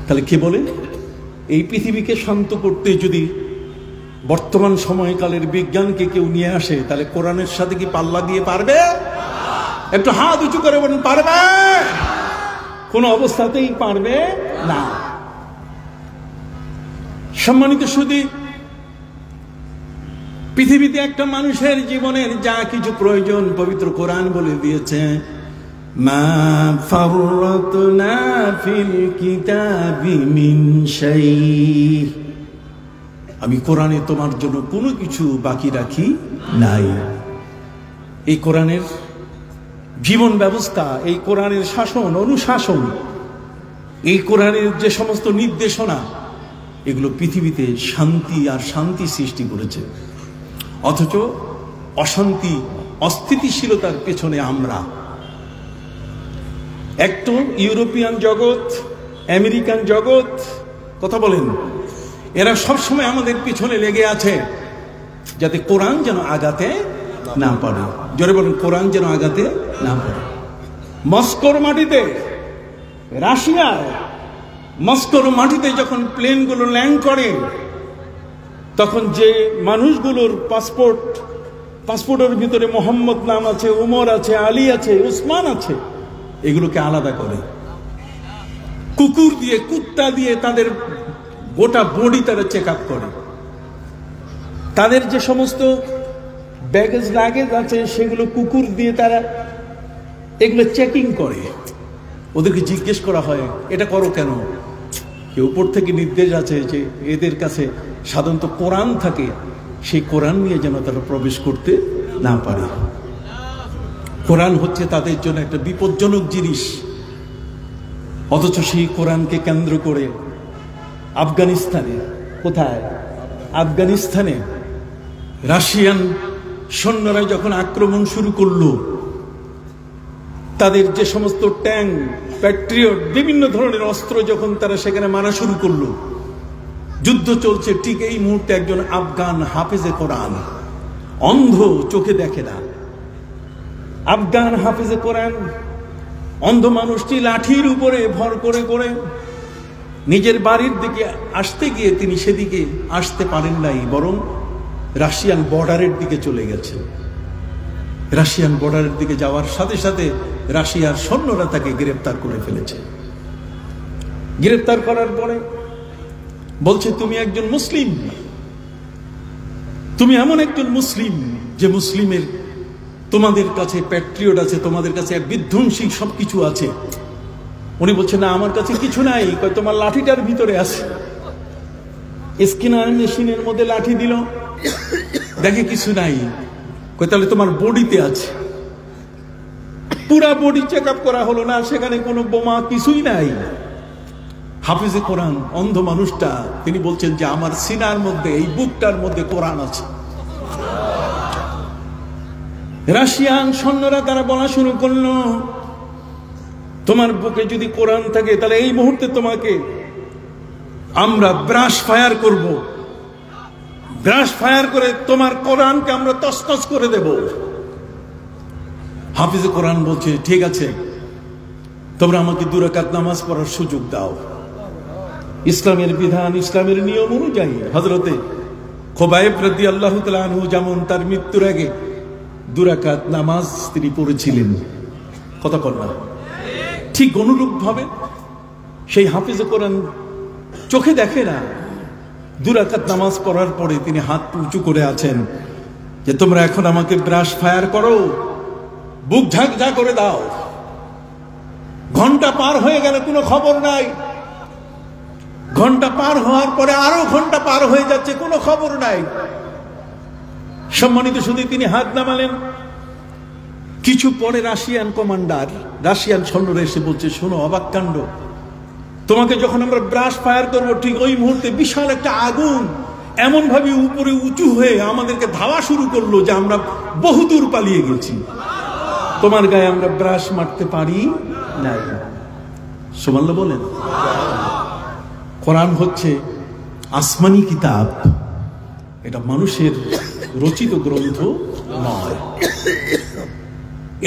[SPEAKER 1] তাহলে কে বলে এই পৃথিবীকে শান্ত করতে যদি বর্তমান সময়কালের বিজ্ঞানকে কেউ নিয়ে আসে তাহলে কোরআনের সাথে কি পাল্লা দিয়ে পারবে? একটু হাত উঁচু করে বলুন, পারবে? কোন অবস্থাতেই পারবে না। সম্মানিত সুধী, পৃথিবীতে একটা মানুষের জীবনের যা কিছু প্রয়োজন পবিত্র কোরআন বলে দিয়েছে, মা ফাররাতনা ফিল কিতাবি মিন শাই। আমি কোরআনে তোমার জন্য কোনো কিছু বাকি রাখি নাই। এই কোরআনের জীবন ব্যবস্থা, এই কোরআনের শাসন অনুশাসন, এই কোরআনের যে সমস্ত নির্দেশনা, এগুলো পৃথিবীতে শান্তি আর শান্তি সৃষ্টি করেছে। অথচ অশান্তি অস্থিতিশীলতার পেছনে আমরা। একটু ইউরোপিয়ান জগৎ, আমেরিকান জগৎ, কথা বলেন, এরা সবসময় আমাদের পিছনে লেগে আছে যাতে কোরআন যেন আগাতে না পারে। জোরে বলেন, কোরআন যেন আগাতে না পারে। মস্কোর মাটিতে, রাশিয়ায় মস্কোর মাটিতে যখন প্লেনগুলো ল্যান্ড করে, তখন যে মানুষগুলোর পাসপোর্টের ভিতরে মোহাম্মদ নাম আছে, উমর আছে, আলী আছে, উসমান আছে, এগুলোকে আলাদা করে কুকুর দিয়ে, কুত্তা দিয়ে তাদের গোটা বডি তারা চেক আপ করে। তাদের যে সমস্ত ব্যাগেজ লাগেজ আছে সেগুলো কুকুর দিয়ে তারা এগুলো চেকিং করে। ওদেরকে জিজ্ঞেস করা হয় এটা করো কেন? উপর থেকে নির্দেশ আছে যে এদের কাছে সাধারণত কোরআন থাকে, সেই কোরআন নিয়ে যেন তারা প্রবেশ করতে না পারে। কোরআন হচ্ছে তাদের জন্য একটা বিপজ্জনক জিনিস। অথচ সেই কোরআনকে কেন্দ্র করে আফগানিস্তানে, কোথায়? আফগানিস্তানে রাশিয়ান সৈন্যরা যখন আক্রমণ শুরু করলো, তাদের যে সমস্ত ট্যাঙ্ক, প্যাট্রিয়ট, বিভিন্ন ধরনের অস্ত্র যখন তারা সেখানে মারা শুরু করলো, যুদ্ধ চলছে, ঠিক এই মুহূর্তে একজন আফগান হাফেজে কোরআন, অন্ধ, চোখে দেখে না, আফগান হাফেজে কোরআন অন্ধ মানুষটি লাঠির উপরে ভর করে করে নিজের বাড়ির দিকে আসতে গিয়ে তিনি সেদিকে আসতে পারেন নাই, বরং রাশিয়ান বর্ডারের দিকে চলে গেছে। রাশিয়ান বর্ডারের দিকে যাওয়ার সাথে সাথে রাশিয়ার সৈন্যরা তাকে গ্রেফতার করে ফেলেছে। গ্রেফতার করার পরে বলছে, তুমি একজন মুসলিম, তুমি এমন একজন মুসলিম যে মুসলিমের তোমাদের কাছে প্যাট্রিয়ট আছে, তোমাদের কাছে বিধ্বংসী সবকিছু আছে। উনি বলছেন, না আমার কাছে কিছু নাই। তোমার লাঠিটার ভিতরে আছে। স্ক্যানার মেশিনের মধ্যে লাঠি দিল, দেখে কিছু নাই। তাহলে তোমার বডিতে আছে। পুরা বডি চেক আপ করা হলো না, সেখানে কোনো বোমা কিছুই নাই। হাফিজে কোরআন অন্ধ মানুষটা তিনি বলছেন যে আমার সিনার মধ্যে, এই বুকটার মধ্যে কোরআন আছে। রাশিয়ান সৈন্যরা তারা বলা শুরু করলো, তোমার বুকে যদি কোরআন থাকে তাহলে এই মুহূর্তে তোমাকে আমরা ব্রাশ ফায়ার করব, ব্রাশ ফায়ার করে তোমার কোরআনকে আমরা তছনছ করে দেব। হাফিজে কোরআন বলছে, ঠিক আছে, তোমরা আমাকে 2 রাকাত নামাজ পড়ার সুযোগ দাও। ইসলামের বিধান, ইসলামের নিয়ম অনুযায়ী হযরতে খুবাইব রাদিয়াল্লাহু তাআলা আনহু যেমন তার মৃত্যুর আগে 2 রাকাত নামাজ তিনি পড়েছিলেন, কথা বল না, ঠিক অনুরূপ ভাবে সেই হাফিজে কোরআন চোখে দেখে না, 2 রাকাত নামাজ পড়ার পরে তিনি হাত উঁচু করে আছেন যে তোমরা এখন আমাকে ব্রাশ ফায়ার করো, বুক ঝাঁকঝাঁ করে দাও। ঘন্টা পার হয়ে গেলে কোনো খবর নাই, ঘন্টা পার হওয়ার পরে আরো ঘন্টা পার হয়ে যাচ্ছে, কোনো খবর নাই। সম্মানিত শুধু তিনি হাত নামালেন, কিছু পরে রাশিয়ান কমান্ডার, রাশিয়ান সৈন্যরা এসে বলছে, শোনো অবাক কাণ্ড, তোমাকে যখন আমরা ব্রাশ ফায়ার করবো ঠিক ওই মুহূর্তে বিশাল একটা আগুন এমন ভাবে উপরে উঁচু হয়ে আমাদেরকে ধাওয়া শুরু করলো যে আমরা বহুদূর পালিয়ে গেছি, তোমার গায়ে আমরা ব্রাশ মারতে পারি না। সুবহানাল্লাহ বলেন। কোরআন হচ্ছে আসমানি কিতাব, এটা মানুষের রচিত গ্রন্থ নয়।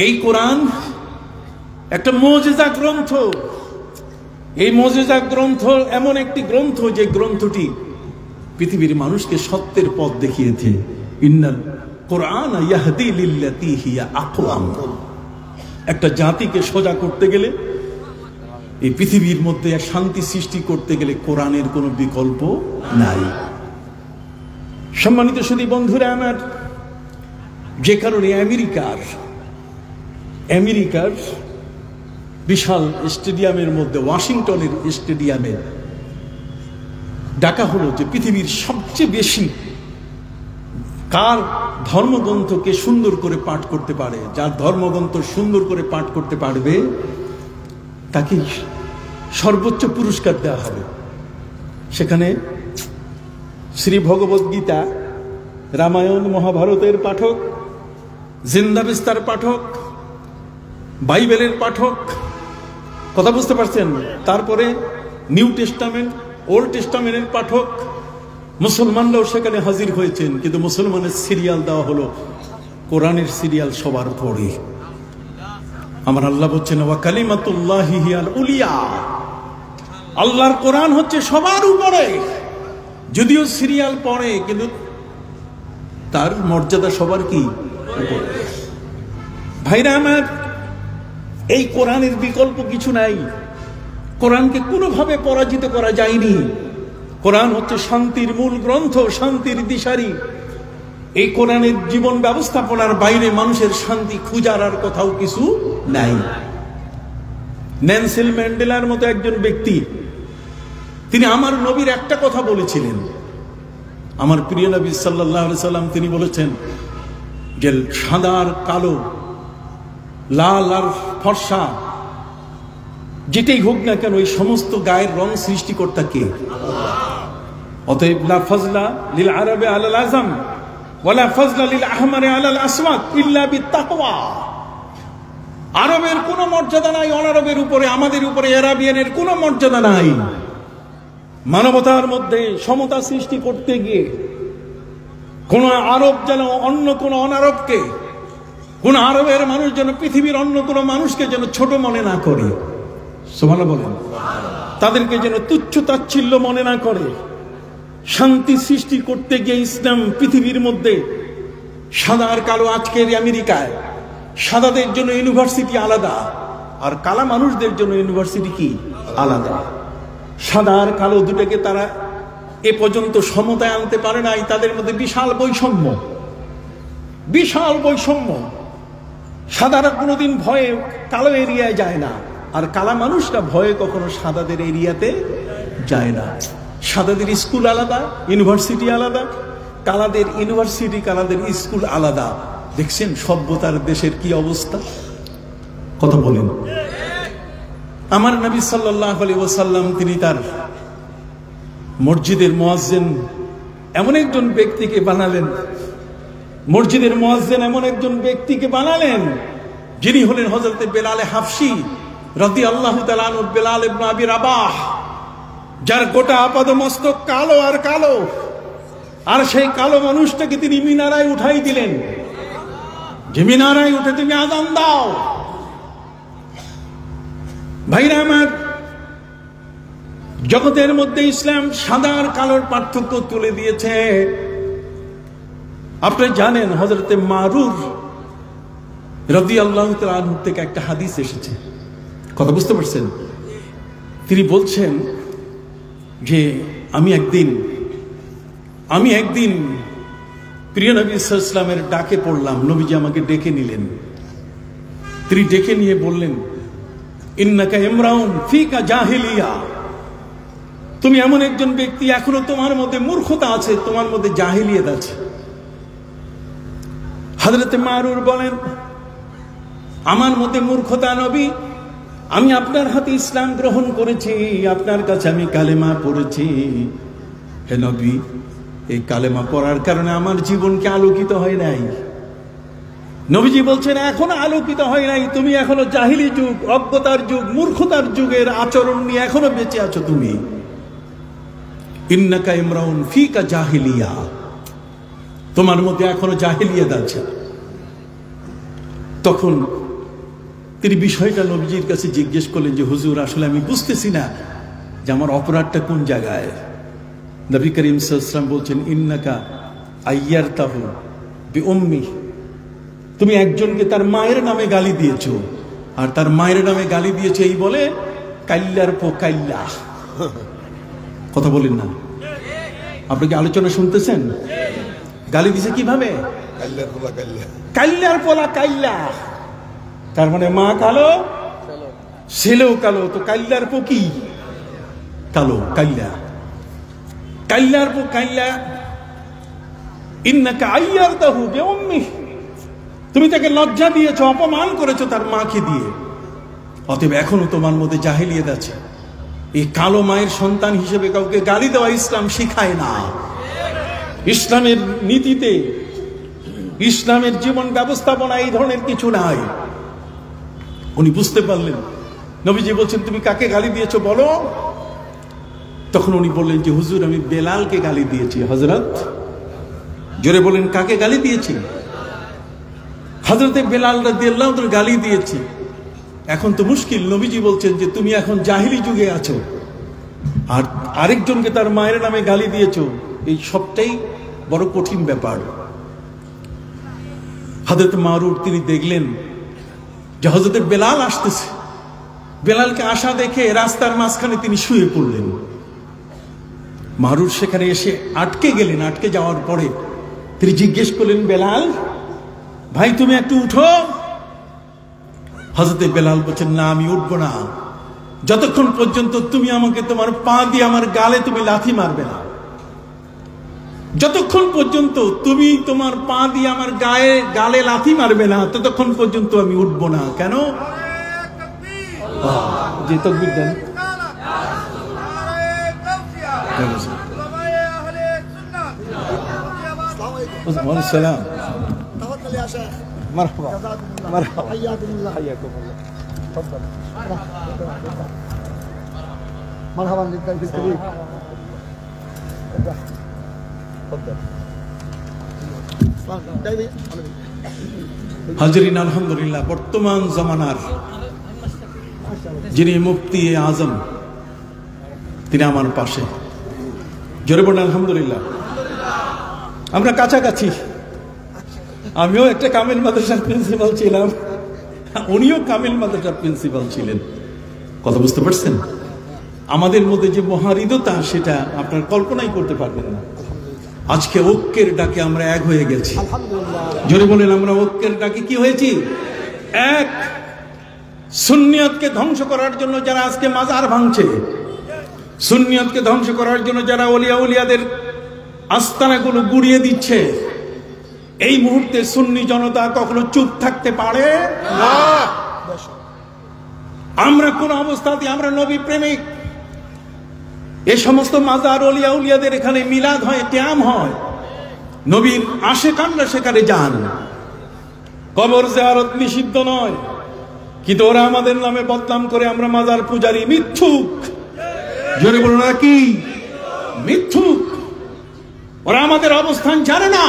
[SPEAKER 1] এই কোরআন একটা মুজিজা গ্রন্থ। এই মুজিজা গ্রন্থ এমন একটি গ্রন্থ যে গ্রন্থটি পৃথিবীর মানুষকে সত্যের পথ দেখিয়েছে। ইন্নাল কোরআন ইয়াহদি লিল্লাতি হিয়া আকওয়াম। একটা জাতিকে সোজা করতে গেলে, এই পৃথিবীর মধ্যে শান্তি সৃষ্টি করতে গেলে কোরআনের কোনো বিকল্প নাই। সম্মানিত সুধী বন্ধুরা আমার, যে কারণে আমেরিকার বিশাল স্টেডিয়ামের মধ্যে, ওয়াশিংটনের স্টেডিয়ামে ডাকা হলো যে পৃথিবীর সবচেয়ে বেশি কার ধর্মগ্রন্থকে সুন্দর করে পাঠ করতে পারে, যার ধর্মগ্রন্থ সুন্দর করে পাঠ করতে পারবে তাকে সর্বোচ্চ পুরস্কার দেওয়া হবে। সেখানে শ্রী ভগবদ গীতা, রামায়ণ, মহাভারতের পাঠক, জিন্দা বিস্তার পাঠক, বাইবেলের পাঠক, কথা বুঝতে পারছেন, তারপরে নিউ টেস্টামেন্ট, ওল্ড টেস্টামেন্টের পাঠক, মুসলমানরাও সেখানে হাজির হয়েছেন। কিন্তু মুসলমানের সিরিয়াল দেওয়া হলো কোরআনের সিরিয়াল সবার পরে। আমার আল্লাহ বলছেন ওয়া কালিমাতুল্লাহি হিয়াল উলিয়া, আল্লাহর কোরআন হচ্ছে সবার উপরে। যদিও সিরিয়াল পড়ে, কিন্তু তার মর্যাদা সবার কি উপরে। ভাইরা আমার, এই কোরআনের বিকল্প কিছু নাই। কোরআনকে কোনোভাবে পরাজিত করা যায়নি। কোরআন হচ্ছে শান্তির মূল গ্রন্থ, শান্তির দিশারি। এই কোরআনের জীবন ব্যবস্থাপনার বাইরে মানুষের শান্তি খুঁজার আর কোথাও কিছু নাই। নেলসন ম্যান্ডেলার মতো একজন ব্যক্তি, তিনি আমার নবীর একটা কথা বলেছিলেন। আমার প্রিয় নবী সাল্লাল্লাহু আলাইহি সাল্লাম তিনি বলেছেন যে সাদা আর কালো, লাল আর ফর্সা, যেটাই হোক না কেন, এই সমস্ত গায়ের রং সৃষ্টিকর্তা কে? অতএব লা ফাজলা লিল আরবি আলাল আজম ওয়ালা ফাজলা লিল আহমারি আলাল আসওয়াদ ইল্লা বিত্তাকওয়া। আরবের কোনো মর্যাদা নাই অনারবের উপরে, আমাদের উপরে আরাবিয়ানের কোনো মর্যাদা নাই। মানবতার মধ্যে সমতা সৃষ্টি করতে গিয়ে কোন আরব যেন অন্য কোন অনারবকে, কোন আরবের মানুষ যেন পৃথিবীর অন্য কোন মানুষকে যেন ছোট মনে না করে, সুবহানাল্লাহ বলেন, তাদেরকে যেন তুচ্ছ তাচ্ছিল্য মনে না করে। শান্তি সৃষ্টি করতে গিয়ে ইসলাম পৃথিবীর মধ্যে সাদা আর কালো, আজকের আমেরিকায় সাদাদের জন্য ইউনিভার্সিটি আলাদা, আর কালা মানুষদের জন্য ইউনিভার্সিটি কি আলাদা। সাদা আর কালো দুটোকে তারা এ পর্যন্ত সমতায় আনতে পারে নাই। তাদের মধ্যে বিশাল বৈষম্য, বিশাল বৈষম্য। সাদারা কোনোদিন ভয়ে কালো এরিয়ায় যায় না, আর কালা মানুষরা ভয়ে কখনো সাদাদের এরিয়াতে যায় না। সাদাদের স্কুল আলাদা, ইউনিভার্সিটি আলাদা, কালাদের ইউনিভার্সিটি, কালাদের স্কুল আলাদা। দেখছেন সভ্যতার দেশের কি অবস্থা? কথা বলেন। আমার নবী সাল্লাল্লাহু আলাইহি ওয়াসাল্লাম তিনি তার মসজিদের মুয়াজ্জিন এমন একজন ব্যক্তিকে বানালেন, মসজিদের মুয়াজ্জিন এমন একজন ব্যক্তিকে বানালেন যিনি হলেন হযরতে বেলাল হাফসি রাদিয়াল্লাহু তাআলা আনহু, বেলাল ইবনে আবি রাবাহ, যার গোটা আপাদমস্তক কালো আর কালো। আর সেই কালো মানুষটাকে তিনি মিনারায় উঠাই দিলেন, যে মিনারায় উঠে তুমি আযান দাও। ভাইরা আমার, জগতের মধ্যে ইসলাম সাদা আর কালোর পার্থক্য তুলে দিয়েছে। আপনারা জানেন হযরতে মারুর রাদিয়াল্লাহু তাআলা আনহু থেকে একটা হাদিস এসেছে, কথা বুঝতে পারছেন? তিনি বলছেন যে আমি একদিন প্রিয় নবী সাল্লাল্লাহু আলাইহি ওয়াসাল্লামের ডাকে পড়লাম। নবীজি আমাকে ডেকে নিলেন। তিনি ডেকে নিয়ে বললেন, ইন্নাকা ইমরাউন ফিকা জাহিলিয়া, তুমি এমন একজন ব্যক্তি, এখনো তোমার মধ্যে মূর্খতা আছে, তোমার মধ্যে জাহিলিয়াত আছে। হযরতে মারুর বলেন, আমার মধ্যে মূর্খতা নবী, আমি আপনার হাতে ইসলাম গ্রহণ করেছি, আপনার কাছে আমি কালেমা পড়েছি। হে নবী, এই কালেমা পড়ার কারণে আমার জীবনকে আলোকিত হয় নাই। নবীজি বলছেন এখনো আলোকিত হয় নাই, তুমি এখনো জাহিলি যুগ, অজ্ঞতার যুগ, মূর্খতার যুগের আচরণ নিয়ে এখনো বেঁচে আছো তুমি। ইন্নাকা ইমরাউন ফিকা জাহিলিয়া, তোমার মধ্যে এখনো জাহিলিয়াত আছে। তখন তিনি বিষয়টা নবীজির কাছে জিজ্ঞেস করলেন যে হুজুর, আসলে আমি বুঝতেছি না যে আমার অপরাধটা কোন জায়গায়। নবী করিম সাল্লাল্লাহু আলাইহি ওয়াসাল্লাম বলছেন ইন্নাকা আইয়ারতাহু বিউম্মি, তুমি একজনকে তার মায়ের নামে গালি দিয়েছো, আর তার মায়ের নামে গালি দিয়েছে এই বলে কাইল্লার পো কাইল্লা। কথা বলেন না, আপনি কি আলোচনা শুনতেছেন? গালি দিছে কিভাবে? কাইল্লার পোলা কাইল্লা, তার মানে মা কালো ছেলেও কালো, তো কাইল্লার পো কি? কালো, কাইল্লা, কাইল্লার পো কাইল্লা। ইন্নাকা আইয়ারতাহু বিউম্মি, তুমি তাকে লজ্জা দিয়েছো, অপমান করেছো তার মাকে দিয়ে, অতএব এখনো তোমার মধ্যে জাহেলিয়াত আছে। এই কালো মায়ের সন্তান হিসেবে কাউকে গালি দেওয়া ইসলাম শিখায় না। ইসলামের নীতিতে, ইসলামের জীবন ব্যবস্থাপনা এই ধরনের কিছু নাই। উনি বুঝতে পারলেন, নবীজি বলছেন তুমি কাকে গালি দিয়েছো বলো। তখন উনি বললেন যে হুজুর, আমি বেলালকে গালি দিয়েছি। হযরত, জোরে বলেন কাকে গালি দিয়েছি? হযরতে বেলাল রাদিয়াল্লাহু আনহু গালি দিয়েছি। এখন তো মুশকিল, নবীজি বলছেন যে তুমি এখন জাহিলি যুগে আছো, আর আরেকজনকে তার মায়ের নামে গালি দিয়েছো, এই সবটাই বড় কঠিন ব্যাপার। হযরত মারুর তিনি দেখলেন যে হযরতে বেলাল আসতেছে, বেলালকে আসা দেখে রাস্তার মাঝখানে তিনি শুয়ে পড়লেন। মারুর সেখানে এসে আটকে গেলেন। আটকে যাওয়ার পরে তিনি জিজ্ঞেস করলেন, বেলাল ভাই তুমি একটু উঠো। হযরতে বেলাল বলছেন, না আমি উঠবো না যতক্ষণ পর্যন্ত তুমি আমাকে তোমার পা দিয়ে আমার গালে তুমি লাথি মারবে না। যতক্ষণ পর্যন্ত তুমি তোমার পা দিয়ে আমার গালে লাথি মারবে না, ততক্ষণ পর্যন্ত আমি উঠবো না। কেন? যে তাকবীর দেন। সালাম। مرحبا مرحبا حياكم الله حياكم الله تفضل مرحبا للضيف الكريم تفضل হাজরিন, আলহামদুলিল্লাহ বর্তমান জামানার যিনি মুফতি আজম তিনি আমার পাশে। জোরে বলেন আলহামদুলিল্লাহ। আমরা কাছাকাছি, আমিও একটা কামিল মাদ্রাসার প্রিন্সিপাল ছিলাম, উনিও কামিল মাদ্রাসার প্রিন্সিপাল ছিলেন। কথা বুঝতে পারছেন? আমাদের মধ্যে যে মহাহৃদয়তা সেটা আপনার কল্পনাই করতে পারবেন না। আজকে ঐক্যের ডাকে আমরা এক হয়ে গেছি। জোরে বলেন, আমরা ঐক্যের ডাকে কি হয়েছি? এক। সুন্নিয়তকে ধ্বংস করার জন্য যারা আজকে মাজার ভাঙছে, সুন্নিয়তকে ধ্বংস করার জন্য যারা ওলিয়া উলিয়াদের আস্তানাগুলো গুড়িয়ে দিচ্ছে, এই মুহূর্তে সুন্নি জনতা কখনো চুপ থাকতে পারে না। আমরা কোন অবস্থাতে, আমরা নবী প্রেমিক। এই সমস্ত মাজার ওলিয়া উলিয়াদের এখানে মিলাদ হয়, কিয়াম হয়, নবীর আশিকানরা সেখানে যান। কবর জিয়ারত নিষিদ্ধ নয়, কিন্তু ওরা আমাদের নামে বদনাম করে আমরা মাজার পূজারী, মিথ্যুক। জোরে বলুন না কি? মিথ্যুক। ওরা আমাদের অবস্থান জানে না।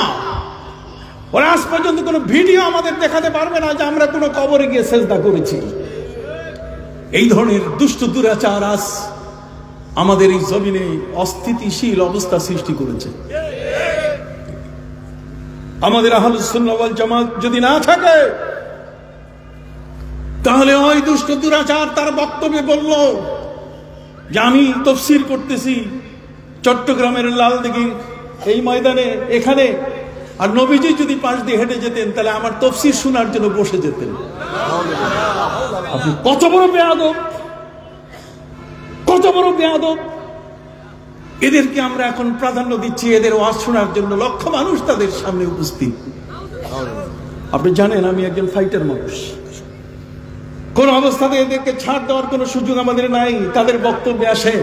[SPEAKER 1] ওরা আজ পর্যন্ত কোনো ভিডিও আমাদের দেখাতে পারবে না যে আমরা কোনো কবরে গিয়ে সেজদা করেছি। এই ধরনের দুষ্ট দুরাচার আজ আমাদের এই জমিনে অস্থিতিশীল অবস্থা সৃষ্টি করেছে। আমাদের আহলুস সুন্নাহ ওয়াল জামাত যদি না থাকে, তাহলে ওই দুষ্ট দুরাচার তার বক্তব্যে বলল যে আমি তাফসীর করতেছি চট্টগ্রামের লালদিঘি এই ময়দানে এখানে, আর নবীজি যদি পাশ দিয়ে হেঁটে যেতেন তাহলে আমার তাফসীর শোনার জন্য বসে যেতেন। আপনি কত বড় বেয়াদব, কত বড় বেয়াদব! এদেরকে আমরা এখন প্রাধান্য দিচ্ছি, এদের ওয়াজ শোনার জন্য লক্ষ মানুষ তাদের সামনে উপস্থিত। আপনি জানেন আমি একজন ফাইটার মানুষ, কোন অবস্থাতে এদেরকে ছাড় দেওয়ার কোন সুযোগ আমাদের নাই। তাদের বক্তব্যে আসে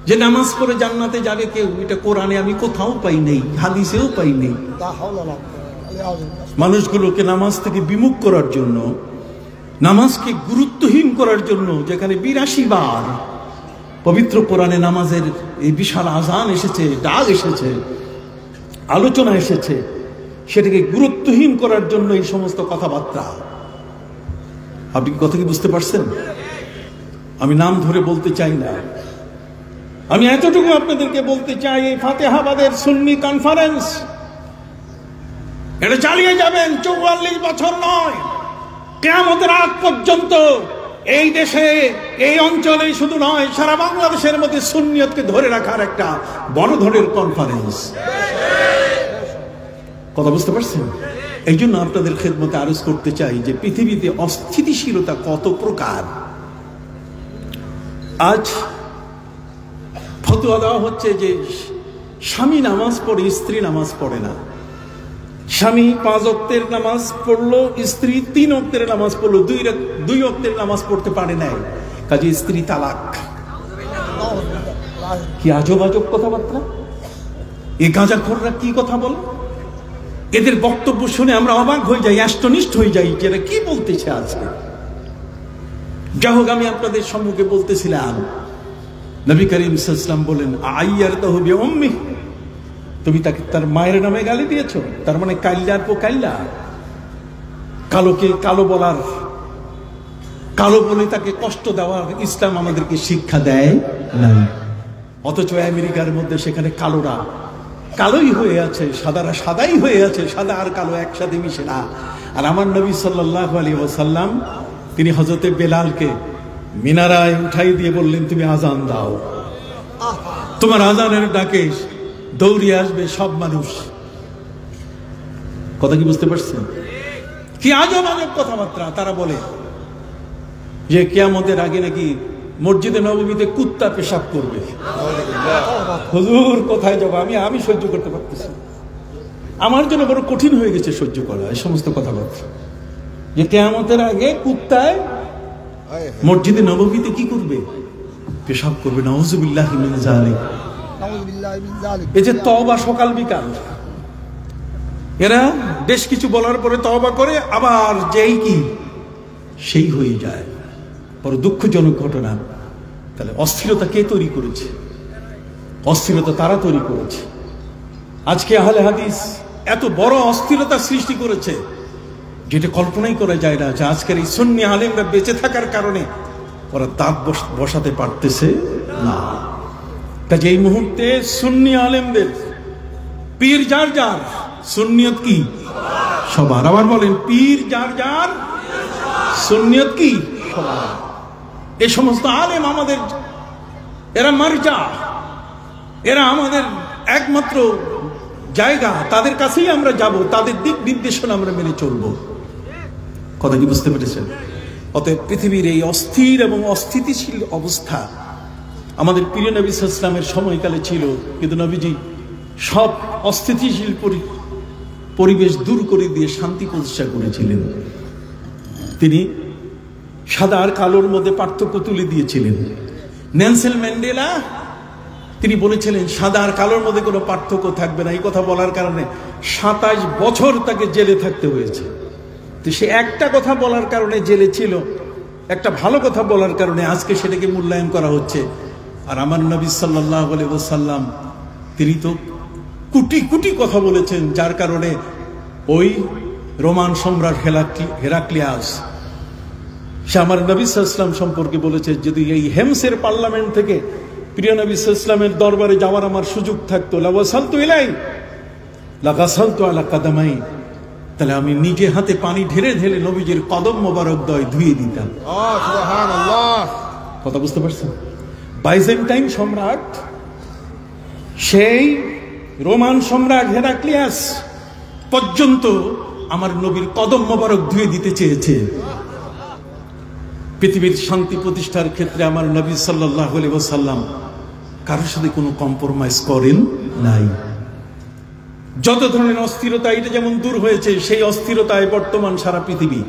[SPEAKER 1] যে নামাজ পড়ে জান্নাতে যাবে কেউ, এটা কোরআনে আমি কোথাও পাই নেই, হাদিসেও পাই নেই। মানুষগুলোকে নামাজ থেকে বিমুখ করার জন্য, নামাজকে গুরুত্বহীন করার জন্য, যেখানে 82 বার পবিত্র কোরআনে নামাজের এই বিশাল আযান এসেছে, ডাক এসেছে, আলোচনা এসেছে, সেটাকে গুরুত্বহীন করার জন্য এই সমস্ত কথাবার্তা। আপনি কথা কি বুঝতে পারছেন? আমি নাম ধরে বলতে চাই না, আমি এতটুকু আপনাদেরকে বলতে চাই, এই ফাতেহাবাদের সুন্নি কনফারেন্স এটা চালিয়ে যাবেন 44 বছর নয়, কিয়ামতের আগ পর্যন্ত। এই দেশে, এই অঞ্চলে শুধু নয়, সারা বাংলাদেশের মধ্যে সুন্নিয়তকে ধরে রাখার একটা বড় ধরনের কনফারেন্স। কথা বুঝতে পারছেন? এই জন্য আপনাদের খেদমতে আরজ করতে চাই যে পৃথিবীতে অস্থিতিশীলতা কত প্রকার। আজ ফতোয়া দেওয়া হচ্ছে যে স্বামী নামাজ পড়ে, স্ত্রী নামাজ পড়ে না। স্বামী 5 ওয়াক্তের নামাজ পড়লো, স্ত্রী 3 ওয়াক্তের নামাজ পড়লো, 2 ওয়াক্তের নামাজ পড়তে পারে নাই, কাজে স্ত্রী তালাক। কি আজব আজব কথাবার্তা! এই গাঁজাখোররা কি কথা বলে! এদের বক্তব্য শুনে আমরা অবাক হয়ে যাই, অ্যাস্টনিশড হয়ে যাই, যে এরা কি বলতেছে আজকে। যা হোক, আমি আপনাদের সম্মুখে বলতেছিলাম, নবী করিম সাল্লাল্লাহু আলাইহি ওয়াসাল্লাম বলেন, আইয়ারতাহু বিউম্মি, তুমি তাকে তার মায়ের নামে গালি দিয়েছো, তার মানে কাল্লার পো কাল্লা। কালোকে কালো বলার, কালো বলে তাকে কষ্ট দেওয়ার ইসলাম আমাদেরকে শিক্ষা দেয় না। অথচ আমেরিকার মধ্যে সেখানে কালোরা কালোই হয়ে আছে, সাদারা সাদাই হয়ে আছে, সাদা আর কালো একসাথে মিশে না। আর আমার নবী সাল্লাল্লাহু আলাইহি ওয়াসাল্লাম তিনি হযরতে বেলালকে মিনারায় উঠাই দিয়ে বললেন, তুমি আজান দাও, তোমার আজানের ডাকে দৌড়িয়ে আসবে সব মানুষ। কথা কি বুঝতে পারছেন? কি আজব আজব কথাবার্তা তারা বলে যে কিয়ামতের আগে নাকি মসজিদে নববীতে কুত্তা পেশাব করবে। হুজুর কোথায় যাবো? আমি সহ্য করতে পারতেছি, আমার জন্য বড় কঠিন হয়ে গেছে সহ্য করা এই সমস্ত কথাবার্তা, যে কিয়ামতের আগে কুত্তায় মসজিদে নববীতে কি করবে? পেশাব করবে। নাউযুবিল্লাহি মিন যালিক। এই যে তওবা সকাল বিকাল, এরা বেশ কিছু বলার পরে তওবা করে, আবার যেই কি সেই হয়ে যায়। বড় দুঃখজনক ঘটনা। তাহলে অস্থিরতা কে তৈরি করেছে? অস্থিরতা তারা তৈরি করেছে। আজকে আহলে হাদিস এত বড় অস্থিরতা সৃষ্টি করেছে যেটা কল্পনাই করা যায় না, যে আজকের এই সুন্নি আলেমরা বেঁচে থাকার কারণে ওরা দাঁত বসাতে পারতেছে না। কাজে এই মুহূর্তে সুন্নি আলেমদের পীর যার যার, সুন্নিয়ত কি সবার। আবার বলেন, পীর যার যার, সুন্নিয়ত কি সবার। এই সমস্ত আলেম আমাদের, এরা মারজা, এরা আমাদের একমাত্র জায়গা, তাদের কাছেই আমরা যাব, তাদের দিক নির্দেশনা আমরা মেনে চলব। কথা কি বুঝতে পেরেছেন? অতএব পৃথিবীর এই অস্থির এবং অস্থিতিশীল অবস্থা আমাদের প্রিয় নবী সাল্লাল্লাহু আলাইহি ওয়াসাল্লামের সময়কালে ছিল, কিন্তু নবীজি সব অস্থিতিশীল পরিবেশ দূর করে দিয়ে শান্তি প্রতিষ্ঠা করেছিলেন। তিনি সাদা আর কালোর মধ্যে পার্থক্য তুলে দিয়েছিলেন। নেলসন ম্যান্ডেলা তিনি বলেছিলেন সাদা আর কালোর মধ্যে কোনো পার্থক্য থাকবে না। এই কথা বলার কারণে 27 বছর তাকে জেলে থাকতে হয়েছে। তো সে একটা কথা বলার কারণে জেলে ছিল, একটা ভালো কথা বলার কারণে আজকে সেটাকে মূল্যায়ন করা হচ্ছে। আর আমার নবী সাল্লাল্লাহু আলাইহি ওয়াসাল্লাম তিনি তো কোটি কোটি কথা বলেছেন, যার কারণে ওই রোমান সম্রাট হেরাক্লিয়াস সে আমার নবী সাল্লাল্লাহু আলাইহি ওয়াসাল্লাম সম্পর্কে বলেছে, যদি এই হেমসের পার্লামেন্ট থেকে প্রিয় নবী সাল্লাল্লাহু আলাইহি ওয়াসাল্লামের দরবারে যাওয়ার আমার সুযোগ থাকতো, লাওয়াসালতু ইলাই লাগাসালতু আলা কাদামাই, তাহলে আমি নিজে হাতে পানি ঢেলে ঢেলে নবীজির কদম মোবারক ধুয়ে দিতাম। সুবহানাল্লাহ। কথা বুঝতে পারছেন? বাইজেন্টাইন সম্রাট, সেই রোমান সম্রাট হেরাক্লিয়াস পর্যন্ত আমার নবীর কদম মোবারক ধুয়ে দিতে চেয়েছে। পৃথিবীর শান্তি প্রতিষ্ঠার ক্ষেত্রে আমার নবী সাল্লাল্লাহু আলাইহি ওয়াসাল্লাম কারোর সাথে কোনো কম্প্রোমাইজ করেন নাই। যত ধরনের অস্থিরতা, এটা যেমন দূর হয়েছে, সেই অস্থিরতায় বর্তমান সারা পৃথিবী।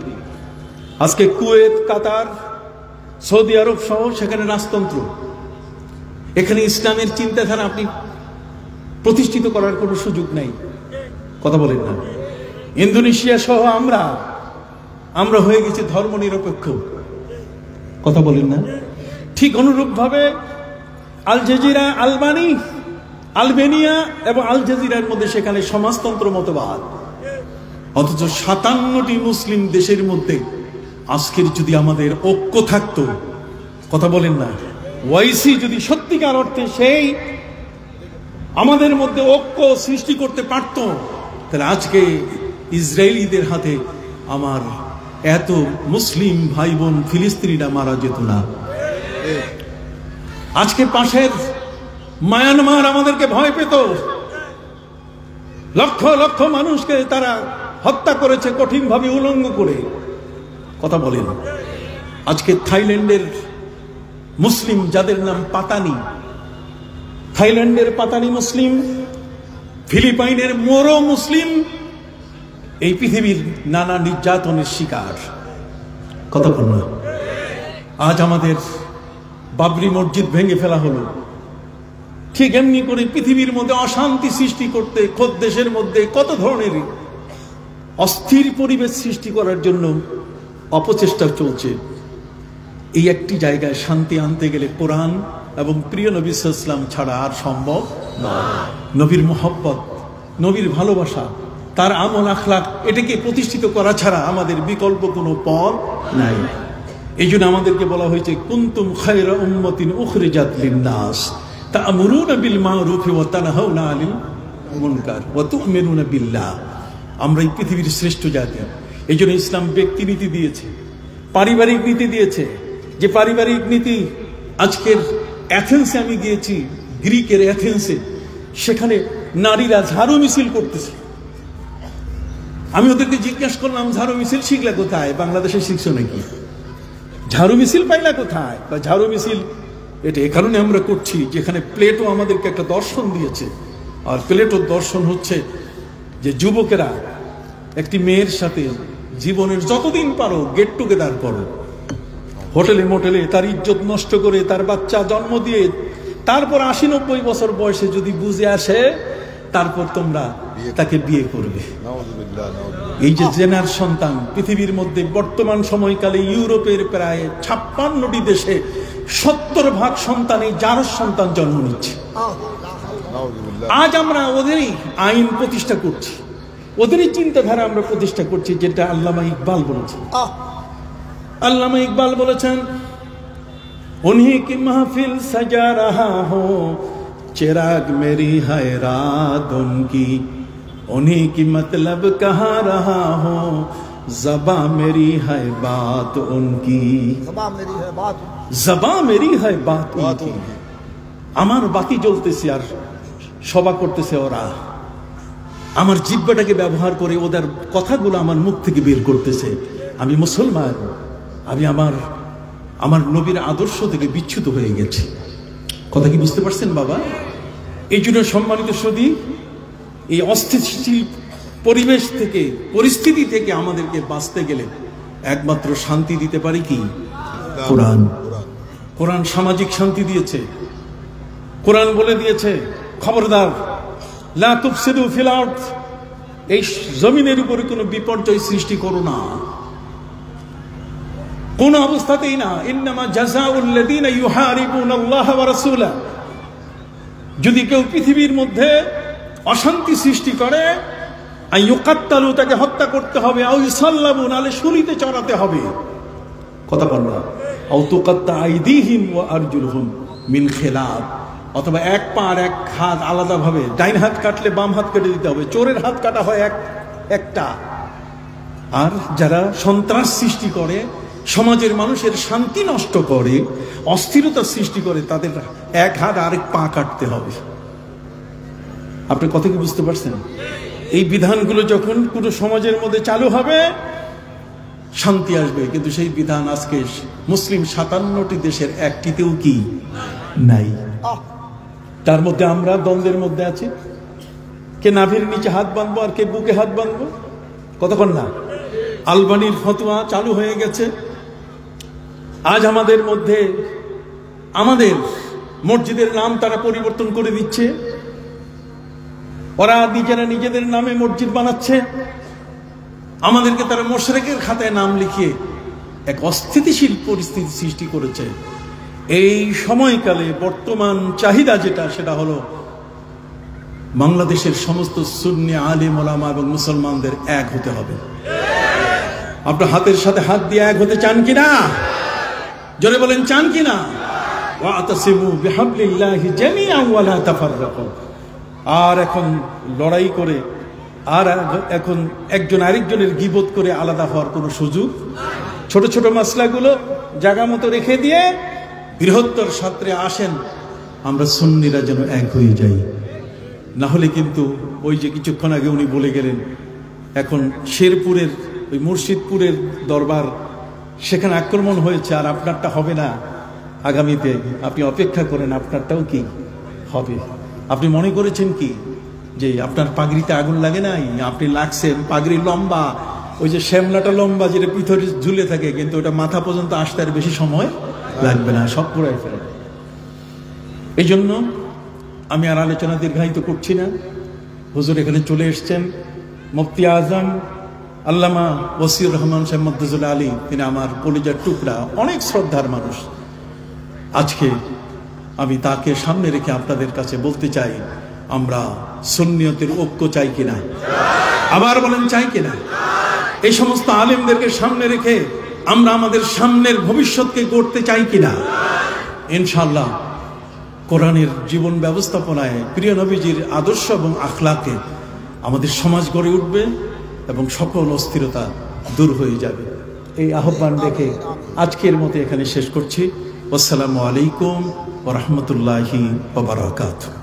[SPEAKER 1] আজকে কুয়েত, কাতার, সৌদি আরব সহ সেখানে রাজতন্ত্র। এখানে ইসলামের চিন্তাধারা আপনি প্রতিষ্ঠিত করার কোনো সুযোগ নাই। কথা বলেন না? ইন্দোনেশিয়া সহ আমরা হয়ে গেছি ধর্ম নিরপেক্ষ। কথা বলেন না? ঠিক অনুরূপ ভাবে আল জাজিরা, আলবেনিয়া এবং আল জাজিরার মধ্যে সেখানে সমাজতন্ত্র মতবাদ। অথচ 57টি মুসলিম দেশের মধ্যে আজকের যদি আমাদের ঐক্য থাকতো, কথা বলেন না, ওয়াইসি যদি সত্যিকার অর্থে সেই আমাদের মধ্যে ঐক্য সৃষ্টি করতে পারত, তাহলে আজকে ইসরায়েলিদের হাতে আমার এত মুসলিম ভাই বোন ফিলিস্তিনিরা মারা যেত না। আজকে পাশের মায়ানমার আমাদেরকে ভয় পেত। লক্ষ লক্ষ মানুষকে তারা হত্যা করেছে কঠিনভাবে উলঙ্গ করে। কথা বলেন। আজকে থাইল্যান্ডের মুসলিম যাদের নাম পাতানি, থাইল্যান্ডের পাতানি মুসলিম, ফিলিপাইনের মোরো মুসলিম এই পৃথিবীর নানা নির্যাতনের শিকার। কথা বল না? আজ আমাদের বাবরি মসজিদ ভেঙে ফেলা হলো। ঠিক এমনি করে পৃথিবীর মধ্যে অশান্তি সৃষ্টি করতে খোদ দেশের মধ্যে কত ধরনের অস্থির পরিবেশ সৃষ্টি করার জন্য অপচেষ্টা চলছে। এই একটি জায়গায় শান্তি আনতে গেলে কোরআন এবং প্রিয় নবী সাল্লাল্লাহু আলাইহি ওয়াসাল্লাম ছাড়া আর সম্ভব নয়। নবীর মুহাব্বত, নবীর ভালোবাসা, তার আমল আখলাক, এটাকে প্রতিষ্ঠিত করা ছাড়া আমাদের বিকল্প কোনো পথ নাই। এই জন্য আমাদেরকে বলা হয়েছে কুনতুম খায়রা উম্মাতিন উখরিজাত লিন-নাস তা'মুরুনা বিল মা'রুফি ওয়া তানহাউনা আনিল মুনকার ওয়া তু'মিনুনা বিল্লাহ। আমরা এই পৃথিবীর শ্রেষ্ঠ জাতি। এই জন্য ইসলাম ব্যক্তি নীতি দিয়েছে, পারিবারিক নীতি দিয়েছে। যে পারিবারিক নীতি আজকের অ্যাথেন্সে আমি গিয়েছি, গ্রিকের অ্যাথেন্সে, সেখানে নারীরা ঝাড়ু মিছিল করতেছে। আমি ওদেরকে জিজ্ঞাসা করলাম, ঝাড়ু মিছিল শিখলা কোথায়? বাংলাদেশে শিখছো নাকি? ঝাড়ু মিছিল পাইলা কোথায়? বা ঝাড়ু মিছিল এটা এ কারণে আমরা করছি, যেখানে প্লেটো আমাদেরকে একটা দর্শন দিয়েছে। আর প্লেটোর দর্শন হচ্ছে যে যুবকেরা একটি মেয়ের সাথে জীবনের যতদিন পারো গেট টুগেদার করো, হোটেলে মোটেলে তার ইজ্জত নষ্ট করে তার বাচ্চা জন্ম দিয়ে তারপর 80-90 বছর বয়সে যদি বুঝে আসে, তারপর তোমরা তাকে বিয়ে করবে। এই যে জেনার সন্তান পৃথিবীর মধ্যে বর্তমান সময়কালে ইউরোপের প্রায় 56টি দেশে 70% সন্তানই জারজ সন্তান জন্ম নিচ্ছে। আজ আমরা ওদেরই আইন প্রতিষ্ঠা করছি, ওদেরই চিন্তাধারা আমরা প্রতিষ্ঠা করছি, যেটা আল্লামা ইকবাল বলেছেন। আল্লামা ইকবাল বলেছেন, উन्हीं की महफिल सजा रहा हो चिराग मेरी है रात उनकी, उन्हीं की मतलब कहा रहा हो ज़बां मेरी है बात उनकी, ज़बां मेरी है बात उनकी। আমার বাতি জ্বলতেছে আর সভা করতেছে ওরা, আমার জিহ্বাটাকে ব্যবহার করে ওদের কথাগুলো আমার মুখ থেকে বের করতেছে। আমি মুসলমান, আমি আমার নবীর আদর্শ থেকে বিচ্যুত হয়ে গেছে। কথা কি বুঝতে পারছেন বাবা? এই জন্য সম্মানিত সুধী, এই অস্থিতিশীল পরিবেশ থেকে, পরিস্থিতি থেকে আমাদেরকে বাঁচতে গেলে একমাত্র শান্তি দিতে পারে কি? কোরআন। কোরআন সামাজিক শান্তি দিয়েছে। কোরআন বলে দিয়েছে, খবরদার লা তুফসিদু ফিল আরদ, এই জমিনের উপরে কোনো বিপর্যয় সৃষ্টি করো না, কোন অবস্থাতেই না। ইন্নামা জাযাউল লাযিনা ইউহারিবুনাল্লাহ ওয়া রাসূলা, যদি কেউ পৃথিবীর মধ্যে অশান্তি সৃষ্টি করে, আইয়ুকাত্তালু, তাকে হত্যা করতে হবে, আও ইউসাল্লাবু, নালে শুলিতে চড়াতে হবে। কথা বল না। আও তুকাত্তা আইদিহিম ওয়া আরজুলহুম মিন খিলাফ, অথবা এক পা আর এক হাত আলাদাভাবে, ডাইন হাত কাটলে বাম হাত কেটে দিতে হবে। চোরের হাত কাটা হয় একটা। আর যারা সন্ত্রাস সৃষ্টি করে, সমাজের মানুষের শান্তি নষ্ট করে, অস্থিরতা সৃষ্টি করে, তাদের এক হাত আরেক পা কাটতে হবে। আপনি কথা কি বুঝতে পারছেন? এই বিধানগুলো যখন পুরো সমাজের মধ্যে চালু হবে, শান্তি আসবে। কিন্তু সেই বিধান আজকে মুসলিম 57টি দেশের একটিতেও কি নাই। তার মধ্যে আমরা দ্বন্দ্বের মধ্যে আছি, কে নাভির নিচে হাত বাঁধবো আর কে বুকে হাত বাঁধবো। কতক্ষণ না আলবানির ফতোয়া চালু হয়ে গেছে। আজ আমাদের মধ্যে আমাদের মসজিদের নাম তারা পরিবর্তন করে দিচ্ছে, ওরা নিজেরা নিজেদের নামে মসজিদ বানাচ্ছে, আমাদেরকে তারা মুশরিকের খাতায় নাম লিখিয়ে এক অস্থিতিশীল পরিস্থিতি সৃষ্টি করেছে। এই সময়কালে বর্তমান চাহিদা যেটা, সেটা হলো বাংলাদেশের সমস্ত সুন্নি আলিম ওলামা এবং মুসলমানদের এক হতে হবে। আপনার হাতের সাথে হাত দিয়ে এক হতে চান কিনা? জোরে বলেন, চান কিনা? ওয়াতাসিমু বিহাবলিল্লাহি জামিআন ওয়া লা তাফাররাকু। আর এখন লড়াই করে, আর এখন একজন আরেকজনের গীবত করে আলাদা হওয়ার কোনো সুযোগ। ছোট ছোট মাসলাগুলো জায়গা মতো রেখে দিয়ে বৃহত্তর ছাত্রে আসেন, আমরা সুন্নিরা যেন এক হয়ে যাই। না হলে কিন্তু ওই যে কিছুক্ষণ আগে উনি বলে গেলেন, এখন শেরপুরের ওই মুর্শিদপুরের দরবার, সেখানে আক্রমণ হয়েছে, আর আপনারটা হবে না আগামীতে। আপনি অপেক্ষা করেন, আপনারটাও কি হবে। আপনি মনে করেছেন কি যে আপনার পাগড়িতে আগুন লাগে নাই? আপনি লাগছেন, পাগড়ি লম্বা, ওই যে শ্যামলাটা লম্বা যেটা পিঠে ঝুলে থাকে, কিন্তু ওটা মাথা পর্যন্ত আসতে আর বেশি সময় লাগবে না, সব পুরাই ফেলে। এই জন্য আমি আর আলোচনা দীর্ঘায়িত করছি না। হুজুর এখানে চলে এসছেন, মুফতি আজম আল্লামা ওসিউর রহমান সাহেব মদ্দুজুল্লাহ আলী, তিনি আমার কলিজার টুকরা, অনেক শ্রদ্ধার মানুষ। আজকে আমি তাকে সামনে রেখে আপনাদের কাছে বলতে চাই, আমরা সুন্নিয়তের ঐক্য চাই কিনা? আবার বলেন, চাই কিনা? এই সমস্ত আলেমদেরকে সামনে রেখে আমরা আমাদের সামনের ভবিষ্যৎকে গড়তে চাই কিনা? ইনশাআল্লাহ কোরআনের জীবন ব্যবস্থাপনায় প্রিয় নবীজির আদর্শ এবং আখলাকে আমাদের সমাজ গড়ে উঠবে এবং সকল অস্থিরতা দূর হয়ে যাবে। এই আহ্বান রেখে আজকের মতো এখানে শেষ করছি। আসসালামু আলাইকুম ওয়া রাহমাতুল্লাহি ওয়া বারাকাতুহু।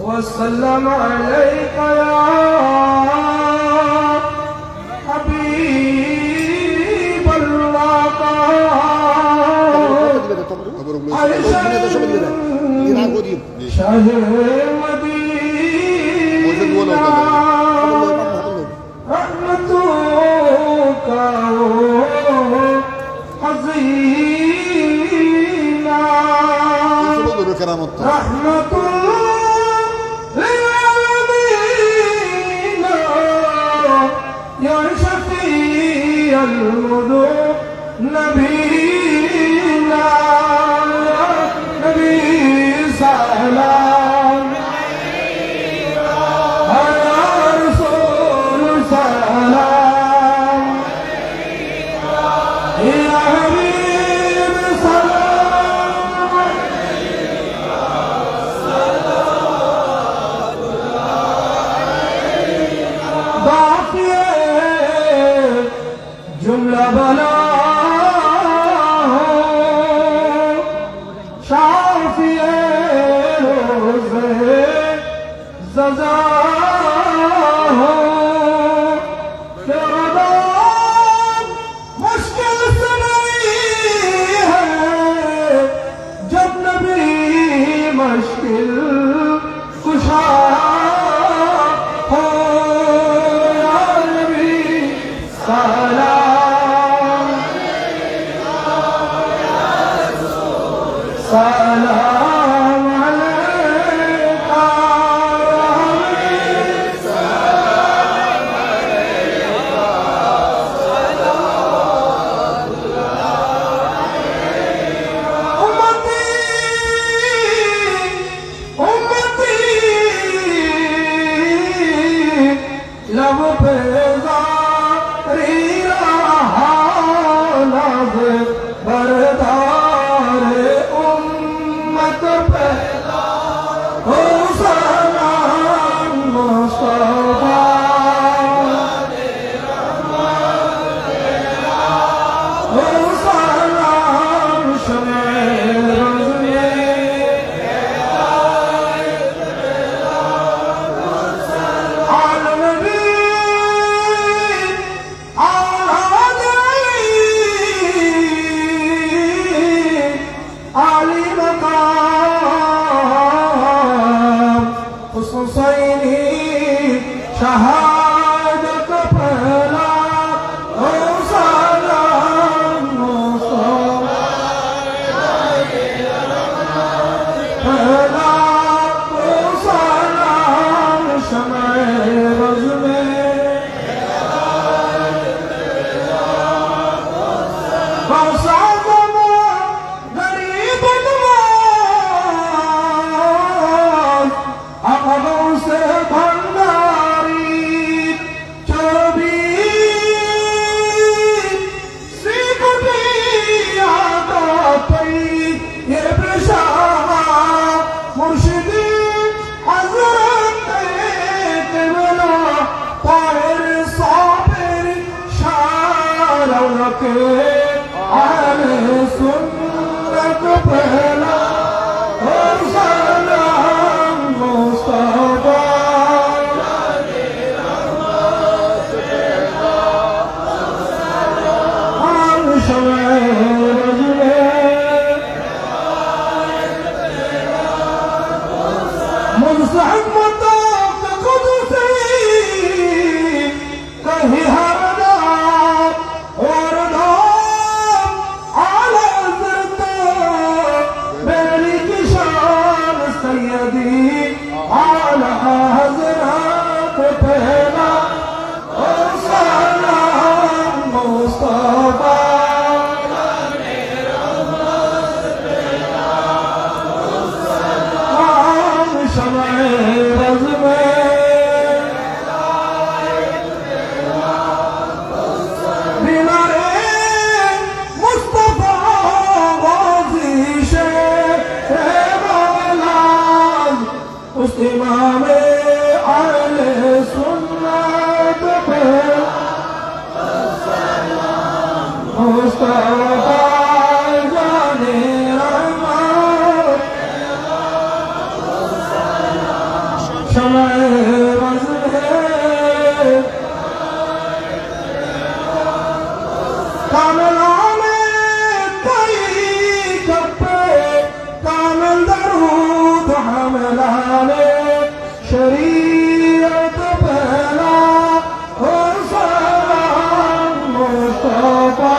[SPEAKER 2] وسلم عليك يا حبيب الله شاه مدينة رحمتك حزينة رحمة للعالمين يا شفيع المذنبين نبينا نبي سلام يا رسول سلام يا حبيب سلام باقي جملة بلا شافي ززا مشکل سے نہیں ہے جب نبی مشکل کشا ہو یا نبی سلام तो पहला और सलाम मुस्तफा हम शमेर में मुज़हमत का खुद से कहीं हरदा और नाम आला ज़रता बेली की शान सैयदी आला हज़रत पहला और सलाम मुस्तफा हम शमेर में मुस्तफा वाज़िश मौलाद उस इमाम अहले सुन्नत पे मुस्तफा जाने रहमत शमे कामिलाने तरीक़त पे कामिल दरूद हमलाने शरीयत पहला हो सलाम मुस्तफा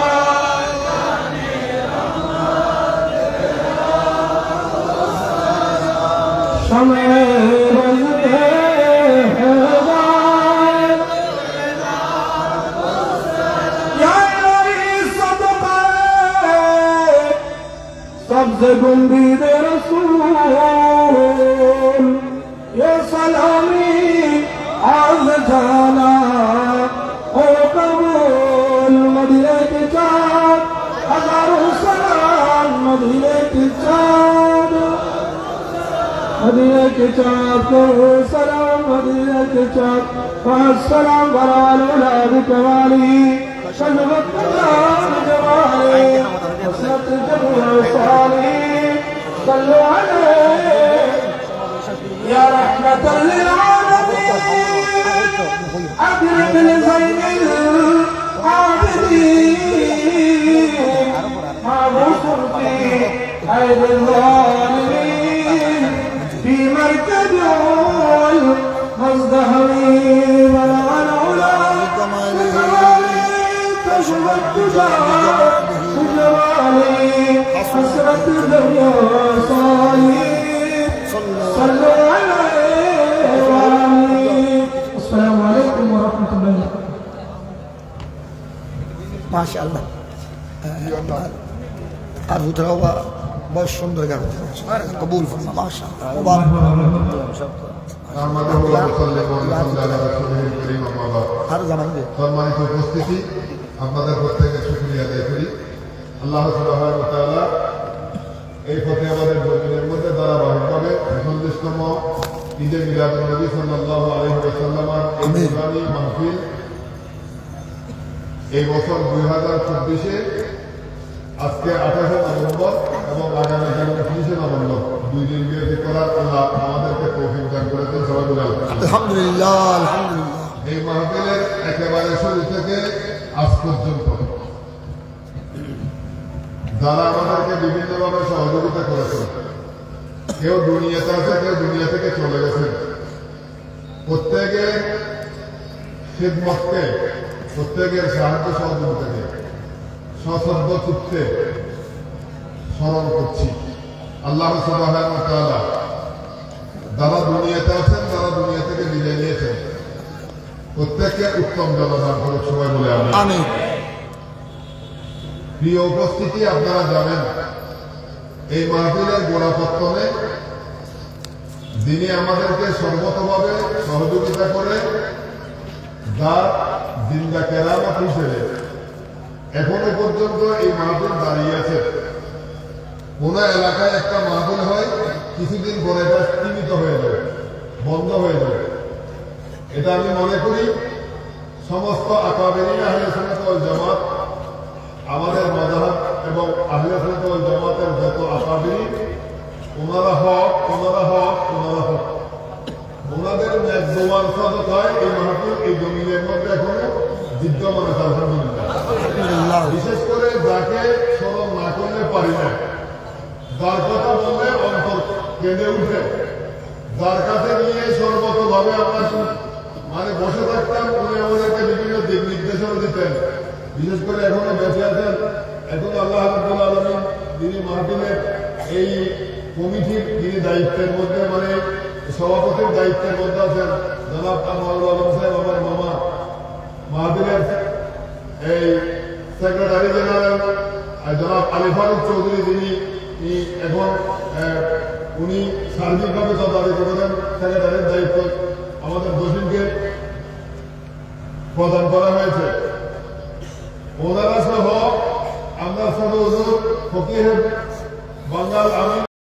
[SPEAKER 2] शमे सबसे गुंबीद रसूल ये सलामी आज जाना हो कबूल मदीने के चाँद हजारों सलाम मदीने के चाँद को सलाम मदीने के चाँद पाँच सलाम बराल औलाद कवाली शजवत कलाम जवाली हसरत जबूर साली सल्लु अलैहि या रहमतल लिल आलमीन अकरम ज़ैनिल आबिदीन माबूसन फी ऐदिल ज़ालिमीन फी मरकज़िल मज़दहमीन वल उला तशबत हसरत दुनिया साली सल्लु अलैहि अस्सलामु अलैकुम व रहमतुल्लाहि
[SPEAKER 3] माशाअल्लाह আর হুতরাও बहुत सुंदर गाना कबूल फरमा माशाअल्लाह हर जमान में
[SPEAKER 4] সম্মানিত উপস্থিতি আপনাদের প্রত্যেকের শুকরিয়া আদায় করি আল্লাহ সুবহানাহু ওয়া তাআলা এই পথে আমাদের জমিনের মধ্যে ধারাবাহিকভাবে ৪৬তম ঈদে মিলাদুন নবী সাল্লাল্লাহু আলাইহি ওয়াসাল্লামের এই নুরানি মাহফিল এই বছর 2024-এ আজকে 28শে নভেম্বর এবং আগামীকাল 29শে নভেম্বর 2 দিন বিরতি করার আল্লাহ আমাদেরকে তৌফিক দান করেছেন সবাই বলে
[SPEAKER 3] আলহামদুলিল্লাহ আলহামদুলিল্লাহ।
[SPEAKER 4] এই মাহফিলের একেবারে শুরু থেকে আজ পর্যন্ত যারা আমাদেরকে বিভিন্নভাবে সহযোগিতা করেছেন, কেউ দুনিয়াতে আছে, কেউ দুনিয়া থেকে চলে গেছেন, প্রত্যেকের খিদমতকে, প্রত্যেকের সাহায্য সহযোগিতাকে সশ্রদ্ধ চিত্তে স্মরণ করছি। আল্লাহ সুবহানাহু ওয়া তাআলা যারা দুনিয়াতে আছেন, যারা দুনিয়া থেকে বিদায় নিয়েছেন, প্রত্যেককে উত্তম জনদান করে সবাই বলে আমিন। প্রিয় উপস্থিতি, আপনারা জানেন এই মাহফিলের গোড়াপত্তনে যিনি আমাদেরকে সর্বতভাবে সহযোগিতা করে, যার জিন্দা কেরামত হিসেবে এখনো পর্যন্ত এই মাহফিল দাঁড়িয়ে আছে। কোন এলাকায় একটা মাহফিল হয়, কিছুদিন পরে এটা সীমিত হয়ে যাবে, বন্ধ হয়ে যাবে। এটা আমি মনে করি সমস্ত আকাবেরিন আহলে সুন্নাত ওয়াল জামাত আমাদের মাযহাব এবং আহলে সুন্নাত ওয়াল জামাতের যত আকাবির, ওনারা হক, ওনারা হক, ওনারা হক। ওনাদের ন্যাক দোয়ার সাদকায় এই মাহফিল এই জমিনের মধ্যে এখনো বিদ্যমান আছে, আলহামদুলিল্লাহ। বিশেষ করে যাকে স্মরণ না করলে পারি না, যার কথা বললে অন্তর কেঁদে উঠে, যার কাছে নিয়ে সর্বতভাবে আমরা মানে বসে থাকতাম, উনি আমাদেরকে বিভিন্ন দিক নির্দেশনা দিতেন। বিশেষ করে এখনো বেঁচে আছেন, এখন আল্লাহ রাব্বুল আলামিন যিনি মাহফিলের এই কমিটির যিনি দায়িত্বের মধ্যে মানে সভাপতির দায়িত্বের মধ্যে আছেন জনাব আনোয়ারুল আলম সাহেব, আমার মামা। মাহফিলের এই সেক্রেটারি জেনারেল জনাব আলী ফারুক চৌধুরী, যিনি এখন উনি সার্বিকভাবে তদারকি করেন, সেক্রেটারির দায়িত্ব আমাদের জসিমকে প্রদান করা হয়েছে। ওনারা সহ আমরা সহ হুজুর ফকিহ বাঙ্গাল আমি